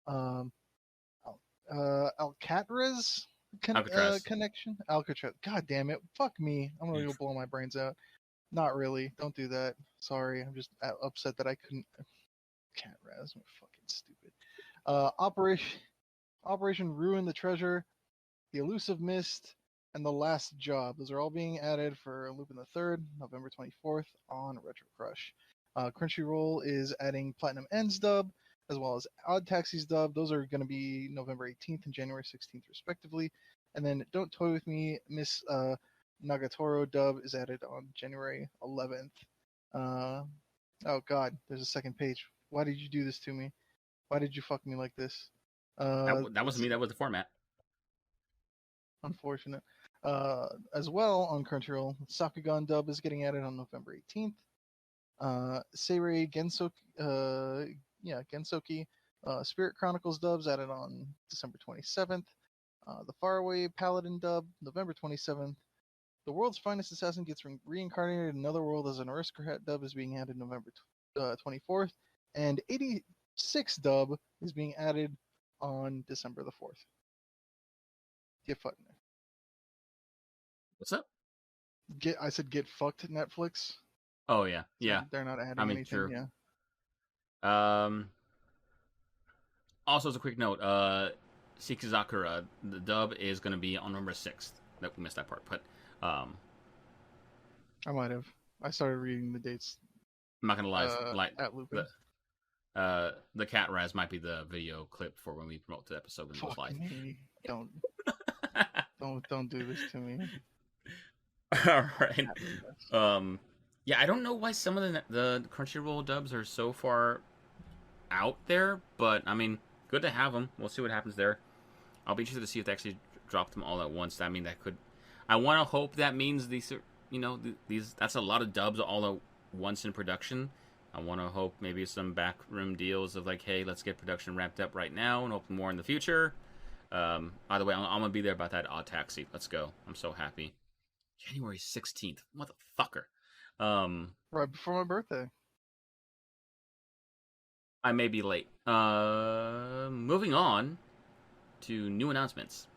Um, Alcatraz Alcatraz. connection. Alcatraz. God damn it. Fuck me. I'm gonna go blow my brains out. Not really. Don't do that. Sorry. I'm just upset that I couldn't. Alcatraz. I'm fucking stupid. Operation Ruin the Treasure. The Elusive Mist. and The Last Job. Those are all being added for Lupin the Third, November 24th on Retro Crush. Crunchyroll is adding Platinum Ends dub as well as Odd Taxi's dub. Those are going to be November 18th and January 16th, respectively. And then Don't Toy With Me, Miss Nagatoro dub is added on January 11th. Oh God, there's a second page. Why did you do this to me? Why did you fuck me like this? That wasn't Let's me. see. That was the format. Unfortunate. As well on Crunchyroll, Sakugan dub is getting added on November 18th. Seirei Gensoki, Spirit Chronicles dubs added on December 27th. The Faraway Paladin dub, November 27th. The World's Finest Assassin gets reincarnated in another world as an aristocrat dub is being added November 24th. And 86 dub is being added on December the 4th. Get fucked. What's up? I said get fucked, Netflix. Oh yeah, So yeah. they're not adding I mean, anything. true. Yeah. Also, as a quick note, Shikizakura, the dub is going to be on November 6th. That we missed that part, but I might have. I started reading the dates. I'm not gonna lie. At Lupin. The cat raz might be the video clip for when we promote the episode when it goes live. Me. Don't do this to me. All right. Yeah, I don't know why some of the Crunchyroll dubs are so far out there, but I mean, good to have them. We'll see what happens there. I'll be interested to see if they actually drop them all at once. I mean, that could. I want to hope that means these are, these. That's a lot of dubs all at once in production. I want to hope maybe some backroom deals of like, hey, let's get production wrapped up right now and hope more in the future. By the way, I'm gonna be there about that Odd Taxi. Let's go. I'm so happy. January 16th. Motherfucker. Right before my birthday. I may be late. Moving on to new announcements.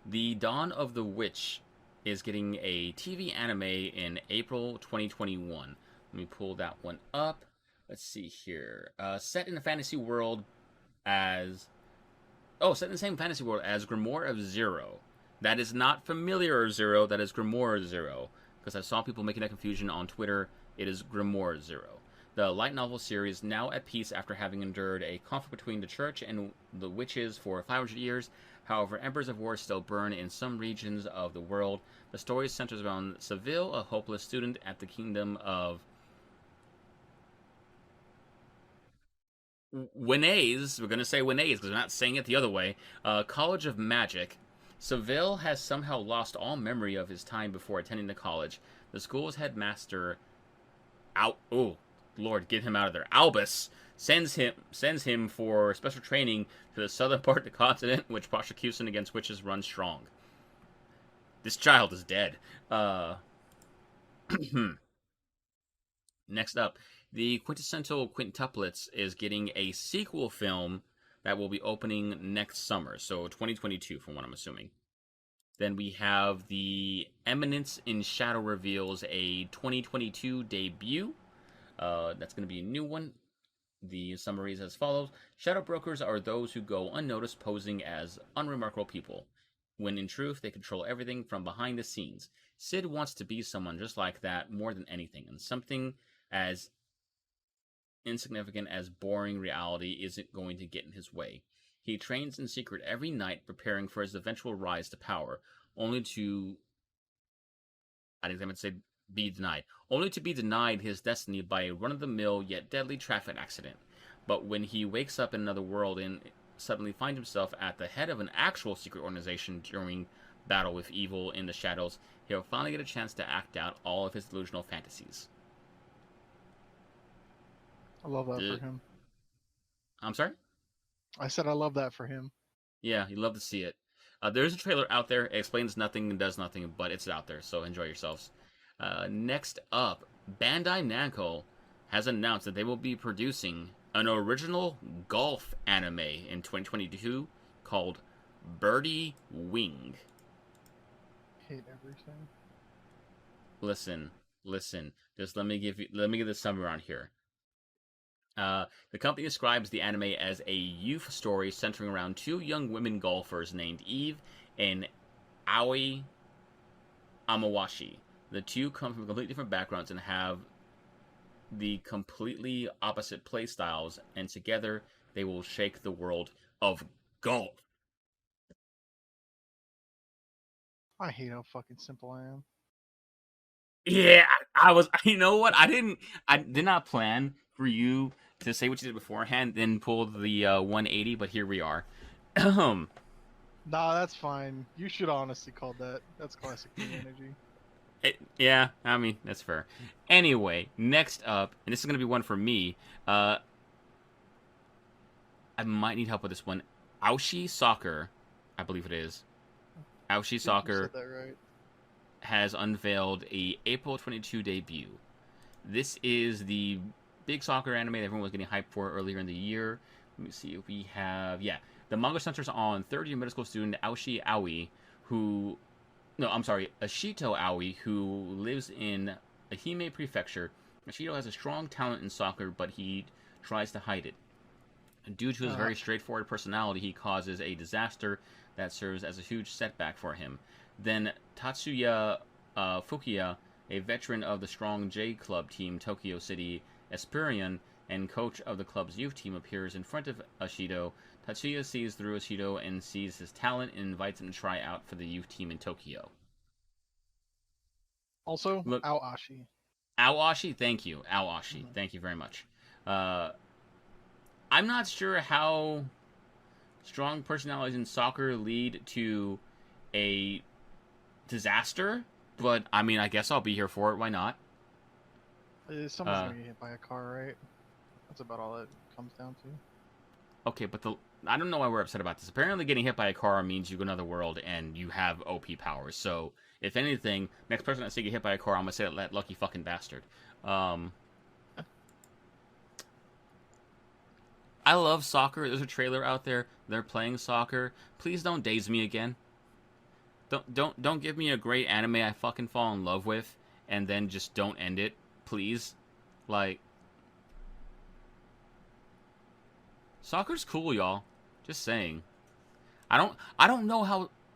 The Dawn of the Witch is getting a TV anime in April 2021. Let me pull that one up. Let's see here. Set in the fantasy world as... Oh, set in the same fantasy world as Grimoire of Zero. That is not Familiar Zero, that is Grimoire Zero. Because I saw people making that confusion on Twitter. It is Grimoire Zero. The light novel series, now at peace after having endured a conflict between the church and the witches for 500 years. However, embers of war still burn in some regions of the world. The story centers around Seville, a hopeless student at the kingdom of Winnays. We're going to say Winnays because we're not saying it the other way. College of Magic. Seville has somehow lost all memory of his time before attending the college. The school's headmaster, Lord, get him out of there. Albus sends him for special training to the southern part of the continent, which prosecution against witches runs strong. This child is dead. Next up, the Quintessential Quintuplets is getting a sequel film that will be opening next summer, so 2022 from what I'm assuming. Then we have the Eminence in Shadow reveals a 2022 debut. That's going to be a new one. The summary is as follows. Shadow brokers are those who go unnoticed posing as unremarkable people, when in truth they control everything from behind the scenes. Sid wants to be someone just like that more than anything, and something as insignificant as boring reality isn't going to get in his way. He trains in secret every night, preparing for his eventual rise to power, only to... I think I meant to say be denied. Only to be denied his destiny by a run-of-the-mill yet deadly traffic accident. But when he wakes up in another world and suddenly finds himself at the head of an actual secret organization during battle with evil in the shadows, he'll finally get a chance to act out all of his delusional fantasies. I love that for him. I'm sorry? I said I love that for him. Yeah, you'd love to see it. There's a trailer out there. It explains nothing and does nothing, but it's out there, so enjoy yourselves. Next up, Bandai Namco has announced that they will be producing an original golf anime in 2022 called Birdie Wing. Hate everything. Listen. Just let me give the summary on here. The company describes the anime as a youth story centering around two young women golfers named Eve and Aoi Amawashi. The two come from completely different backgrounds and have the completely opposite play styles, and together they will shake the world of golf. I hate how fucking simple I am. Yeah, I was. You know what? I did not plan for you to say what you did beforehand, then pull the 180. But here we are. Nah, that's fine. You should honestly call that. That's classic me energy. Yeah, I mean that's fair. Anyway, next up, and this is gonna be one for me. Uh, I might need help with this one. Aoshi Soccer, I believe it is. I Aoshi think you said Soccer that right. has unveiled a April 22 debut. This is the big soccer anime that everyone was getting hyped for earlier in the year. Let me see if we have. Yeah, the manga centers on third-year medical school student Aoshi Aoi, who. No, I'm sorry, Ashito Aoi, who lives in Ehime Prefecture. Ashito has a strong talent in soccer, but he tries to hide it. Due to his Uh, very straightforward personality, he causes a disaster that serves as a huge setback for him. Then Tatsuya Fukiya, a veteran of the strong J Club team Tokyo City Esperion and coach of the club's youth team, appears in front of Ashido. Tatsuya sees through Ashido and sees his talent and invites him to try out for the youth team in Tokyo. Also, Look, Aoashi. Awashi, thank you. Awashi, Mhm. thank you very much. Uh, I'm not sure how strong personalities in soccer lead to a disaster, but I mean, I guess I'll be here for it. Why not? Someone's Uh, gonna get hit by a car, right? That's about all it comes down to. okay, but I don't know why we're upset about this. Apparently, getting hit by a car means you go to another world and you have OP powers. So, if anything, next person I see get hit by a car, I'm gonna say that lucky fucking bastard. Um, I love soccer. There's a trailer out there. They're playing soccer. Please don't daze me again. Don't give me a great anime I fucking fall in love with and then just don't end it, please. Like soccer's cool, y'all. Just saying. I don't know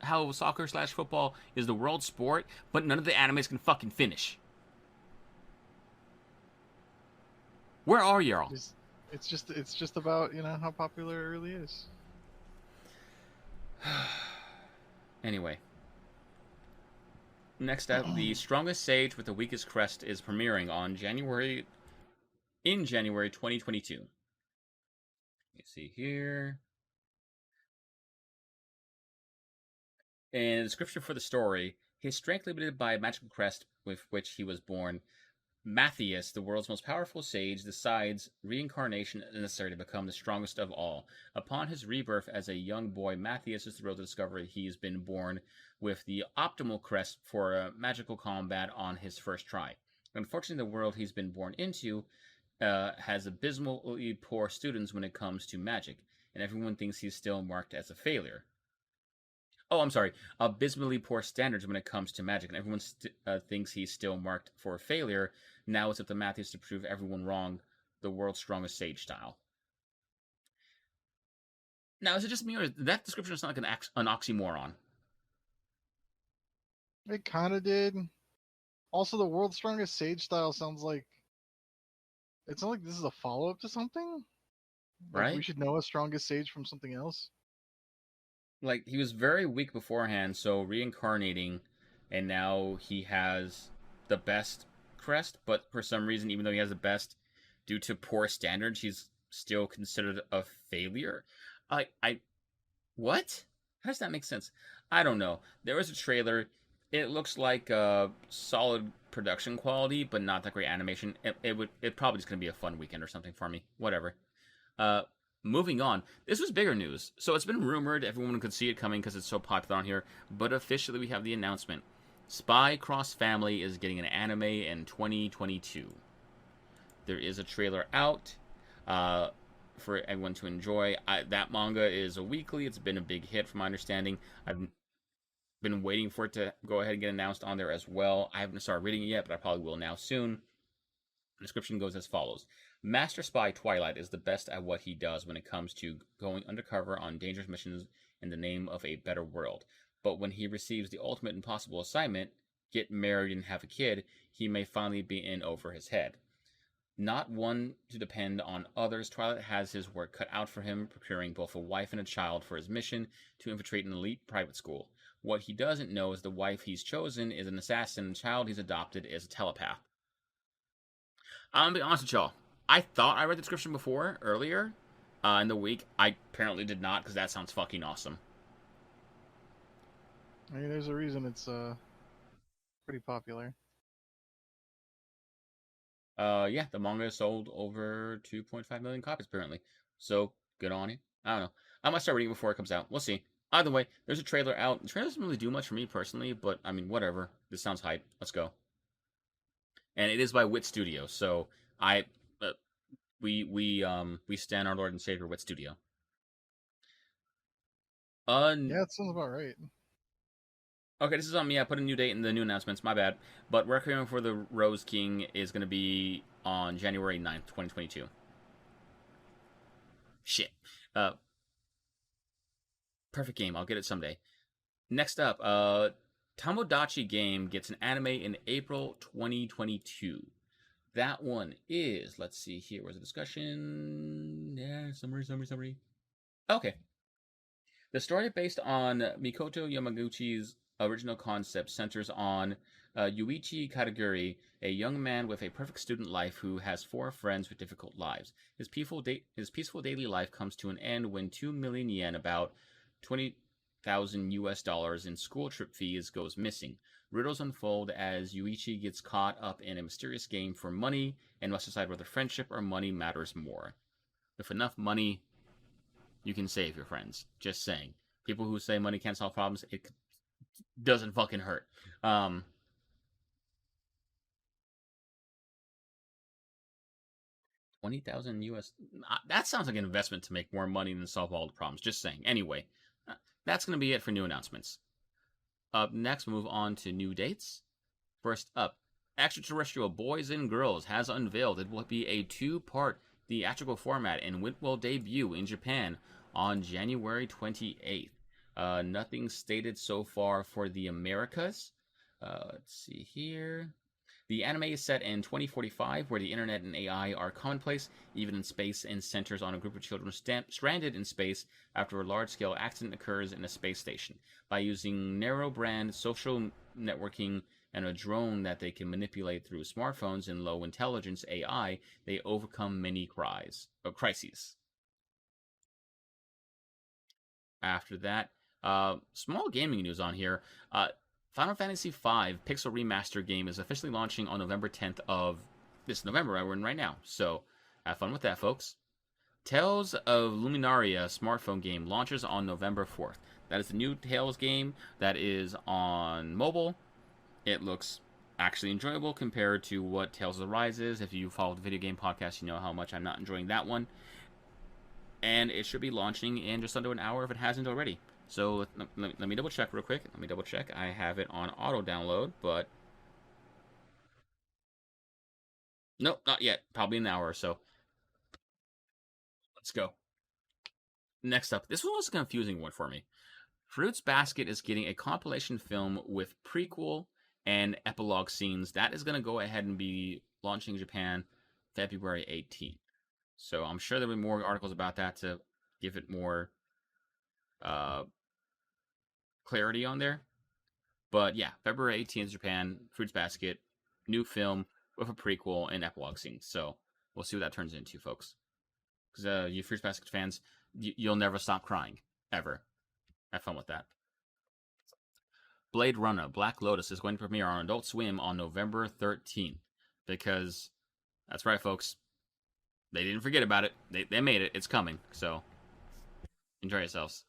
how soccer slash football is the world sport, but none of the animes can fucking finish. Where are y'all? Just, it's just about how popular it really is. Anyway, next up, the strongest sage with the weakest crest is premiering on January 2022. Let me see here. In the description for the story, his strength limited by a magical crest with which he was born, Matthias, the world's most powerful sage, decides reincarnation is necessary to become the strongest of all. Upon his rebirth as a young boy, Matthias is thrilled to discover he's been born with the optimal crest for magical combat on his first try. Unfortunately, the world he's been born into has abysmally poor students when it comes to magic, and everyone thinks he's still marked as a failure. Oh, I'm sorry. Abysmally poor standards when it comes to magic, and everyone thinks he's still marked for failure. Now it's up to Matthews to prove everyone wrong, the world's strongest sage style. Now, is it just me, or that description is not like an oxymoron? It kind of did. Also, the world's strongest sage style sounds like it sounds like this is a follow up to something. Like we Right? should know a strongest sage from something else. Like, he was very weak beforehand, so reincarnating, and now he has the best crest, but for some reason, even though he has the best, due to poor standards, he's still considered a failure. I What? How does that make sense? I don't know. There was a trailer. It looks like solid production quality, but not that great animation. It probably just gonna be a fun weekend or something for me. Whatever. Uh, moving on. This was bigger news. So it's been rumored. Everyone could see it coming because it's so popular on here. But officially, we have the announcement. Spy Cross Family is getting an anime in 2022. There is a trailer out. For everyone to enjoy. That manga is a weekly. It's been a big hit, from my understanding. I've been waiting for it to go ahead and get announced on there as well. I haven't started reading it yet, but I probably will now soon. The description goes as follows. Master Spy Twilight is the best at what he does when it comes to going undercover on dangerous missions in the name of a better world. but when he receives the ultimate impossible assignment, get married and have a kid, he may finally be in over his head. Not one to depend on others, Twilight has his work cut out for him, procuring both a wife and a child for his mission to infiltrate an elite private school. What he doesn't know is the wife he's chosen is an assassin, and the child he's adopted is a telepath. I'm gonna be honest with y'all. I thought I read the description before, earlier in the week. I apparently did not, because that sounds fucking awesome. I mean, there's a reason it's pretty popular. Yeah, the manga sold over 2.5 million copies apparently. So good on you. I don't know. I might start reading before it comes out. We'll see. Either way, there's a trailer out. The trailer doesn't really do much for me personally, but I mean, whatever. This sounds hype. Let's go. And it is by Wit Studio, so I we stand our Lord and Savior Wit Studio. Yeah, it sounds about right. Okay, this is on me. I put a new date in the new announcements. My bad. But Requiem for the Rose King is going to be on January 9th, 2022. Shit. Perfect game. I'll get it someday. Next up, Tomodachi Game gets an anime in April 2022. That one is, let's see here. Where's the discussion? Yeah, summary. Okay. The story, based on Mikoto Yamaguchi's original concept, centers on Yuichi Kataguri, a young man with a perfect student life who has 4 friends with difficult lives. His peaceful daily life comes to an end when 2 million yen, about 20,000 US dollars in school trip fees, goes missing. Riddles unfold as Yuichi gets caught up in a mysterious game for money and must decide whether friendship or money matters more. With enough money, you can save your friends. Just saying. People who say money can't solve problems, it doesn't fucking hurt. 20,000 US. That sounds like an investment to make more money than solve all the problems. Just saying. Anyway, that's going to be it for new announcements. Up next, move on to new dates. First up, Extraterrestrial Boys and Girls has unveiled it will be a 2-part theatrical format and will debut in Japan on January 28th. Nothing stated so far for the Americas. Let's see here. The anime is set in 2045, where the internet and AI are commonplace, even in space, and centers on a group of children stranded in space after a large-scale accident occurs in a space station. By using narrow-band social networking and a drone that they can manipulate through smartphones and low-intelligence AI, they overcome many crises. After that, small gaming news on here. Final Fantasy V Pixel Remaster game is officially launching on November 10th of this November we're in right now. So have fun with that, folks. Tales of Luminaria smartphone game launches on November 4th. That is the new Tales game that is on mobile. It looks actually enjoyable compared to what Tales of Rise is. If you follow the video game podcast, you know how much I'm not enjoying that one. And it should be launching in just under an hour if it hasn't already. So let me double check real quick. Let me double check. I have it on auto download, but nope, not yet. Probably an hour or so. Let's go. Next up, this one was a confusing one for me. Fruits Basket is getting a compilation film with prequel and epilogue scenes. That is going to go ahead and be launching in Japan February 18th. So I'm sure there'll be more articles about that to give it more clarity on there. But yeah, February 18th, Japan, Fruits Basket, new film with a prequel and epilogue scene. So we'll see what that turns into, folks. Because you Fruits Basket fans, you'll never stop crying. Ever. Have fun with that. Blade Runner Black Lotus is going to premiere on Adult Swim on November 13th. Because, that's right, folks. They didn't forget about it. They made it. It's coming. So, enjoy yourselves.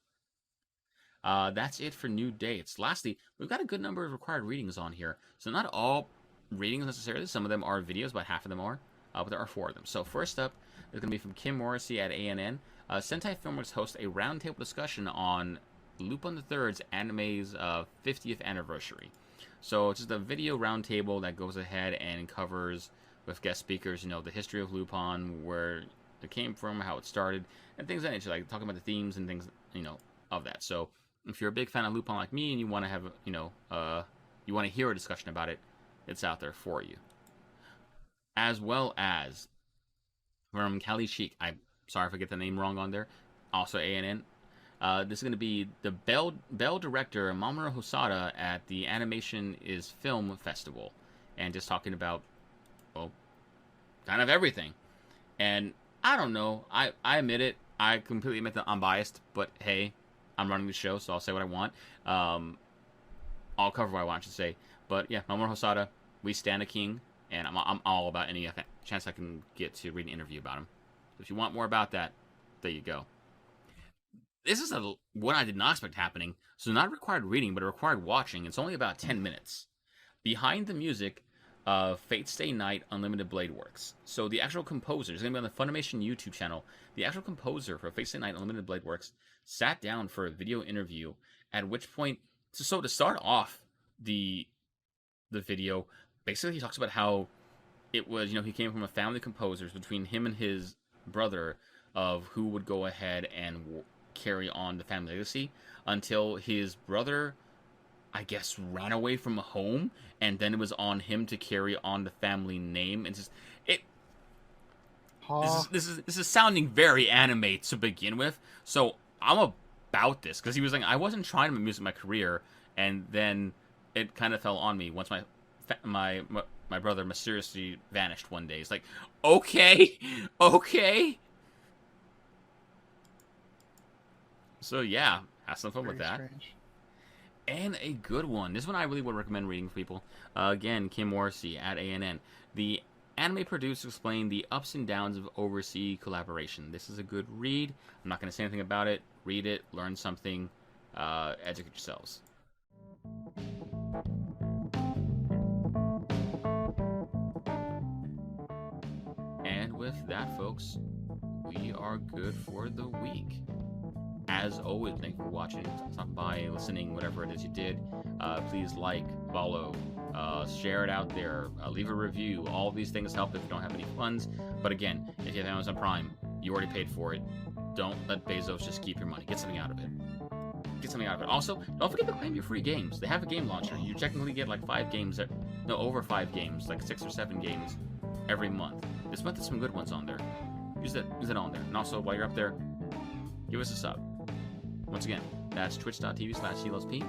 That's it for new dates. Lastly, we've got a good number of required readings on here. So not all readings necessarily. Some of them are videos, about half of them are. But there are 4 of them. So first up is going to be from Kim Morrissey at ANN. Sentai Filmworks hosts a roundtable discussion on Lupin the Third's anime's 50th anniversary. So it's just a video roundtable that goes ahead and covers, with guest speakers, the history of Lupin, where it came from, how it started, and things like that nature, like talking about the themes and things, of that. So if you're a big fan of Lupin like me and you want to have, you want to hear a discussion about it, it's out there for you. As well as from Cali Chic, I'm sorry if I get the name wrong on there, also ANN. This is going to be the Bell director Mamoru Hosoda at the Animation is Film Festival, and just talking about, well, kind of everything. And I don't know, I admit it, I completely admit that I'm biased, but hey, I'm running the show, so I'll say what I want. I'll cover what I want to say. But yeah, Mamoru Hosoda, we stand a king, and I'm all about any chance I can get to read an interview about him. So if you want more about that, there you go. This is what I did not expect happening. So not required reading, but it required watching. It's only about 10 minutes. Behind the music of Fate Stay Night Unlimited Blade Works. So the actual composer is going to be on the Funimation YouTube channel. The actual composer for Fate Stay Night Unlimited Blade Works sat down for a video interview. At which point, so to start off the video, basically he talks about how it was, he came from a family of composers between him and his brother of who would go ahead and carry on the family legacy until his brother, I guess, ran away from home, and then it was on him to carry on the family name. And just this is sounding very anime to begin with. So I'm about this because he was like, I wasn't trying to make music my career, and then it kind of fell on me once my brother mysteriously vanished one day. It's like, okay. So yeah, have some fun with that. Strange. And a good one. This one I really would recommend reading for people. Again, Kim Morrissey at ANN. The anime producer explained the ups and downs of overseas collaboration. This is a good read. I'm not going to say anything about it. Read it, learn something, educate yourselves. And with that, folks, we are good for the week. As always, thank you for watching, stopping by, listening, whatever it is you did. Please like, follow, share it out there, leave a review. All of these things help if you don't have any funds. But again, if you have Amazon Prime, you already paid for it. Don't let Bezos just keep your money. Get something out of it. Also, don't forget to claim your free games. They have a game launcher. You technically get like over 5 games, like 6 or 7 games every month. This month there's some good ones on there. Use it on there. And also, while you're up there, give us a sub. Once again, that's twitch.tv/CLSP.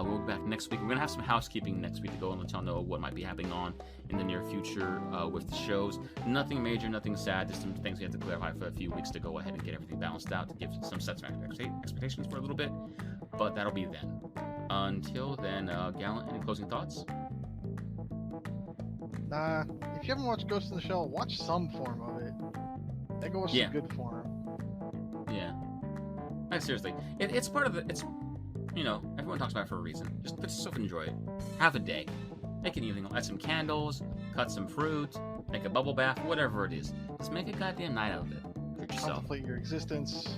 We'll be back next week. We're going to have some housekeeping next week to go and let y'all know what might be happening on in the near future with the shows. Nothing major, nothing sad, just some things we have to clarify for a few weeks to go ahead and get everything balanced out, to give some sets of expectations for a little bit. But that'll be then. Until then, Gallant, any closing thoughts? Nah, if you haven't watched Ghost in the Shell, watch some form of it. Then go watch some good form. Yeah. Like, seriously, it's part of everyone talks about it for a reason. Just enjoy it. Have a day. Make an evening. Light some candles, cut some fruit, make a bubble bath, whatever it is. Just make a goddamn night out of it. Treat yourself. Contemplate your existence.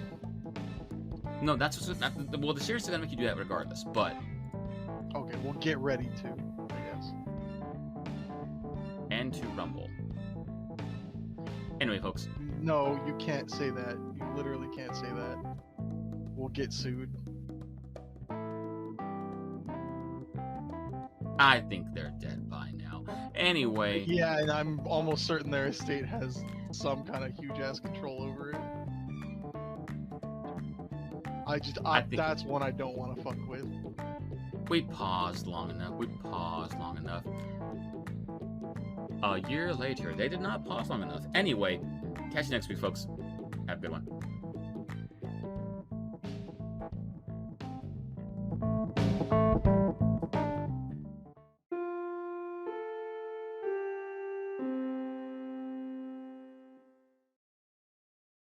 No, that's well, the series is gonna make you do that regardless, but... Okay, well, get ready to, I guess. And to rumble. Anyway, folks. No, you can't say that. You literally can't say that. We'll get sued. I think they're dead by now. Anyway. Yeah, and I'm almost certain their estate has some kind of huge-ass control over it. That's one I don't want to fuck with. We paused long enough. A year later, they did not pause long enough. Anyway, catch you next week, folks. Have a good one.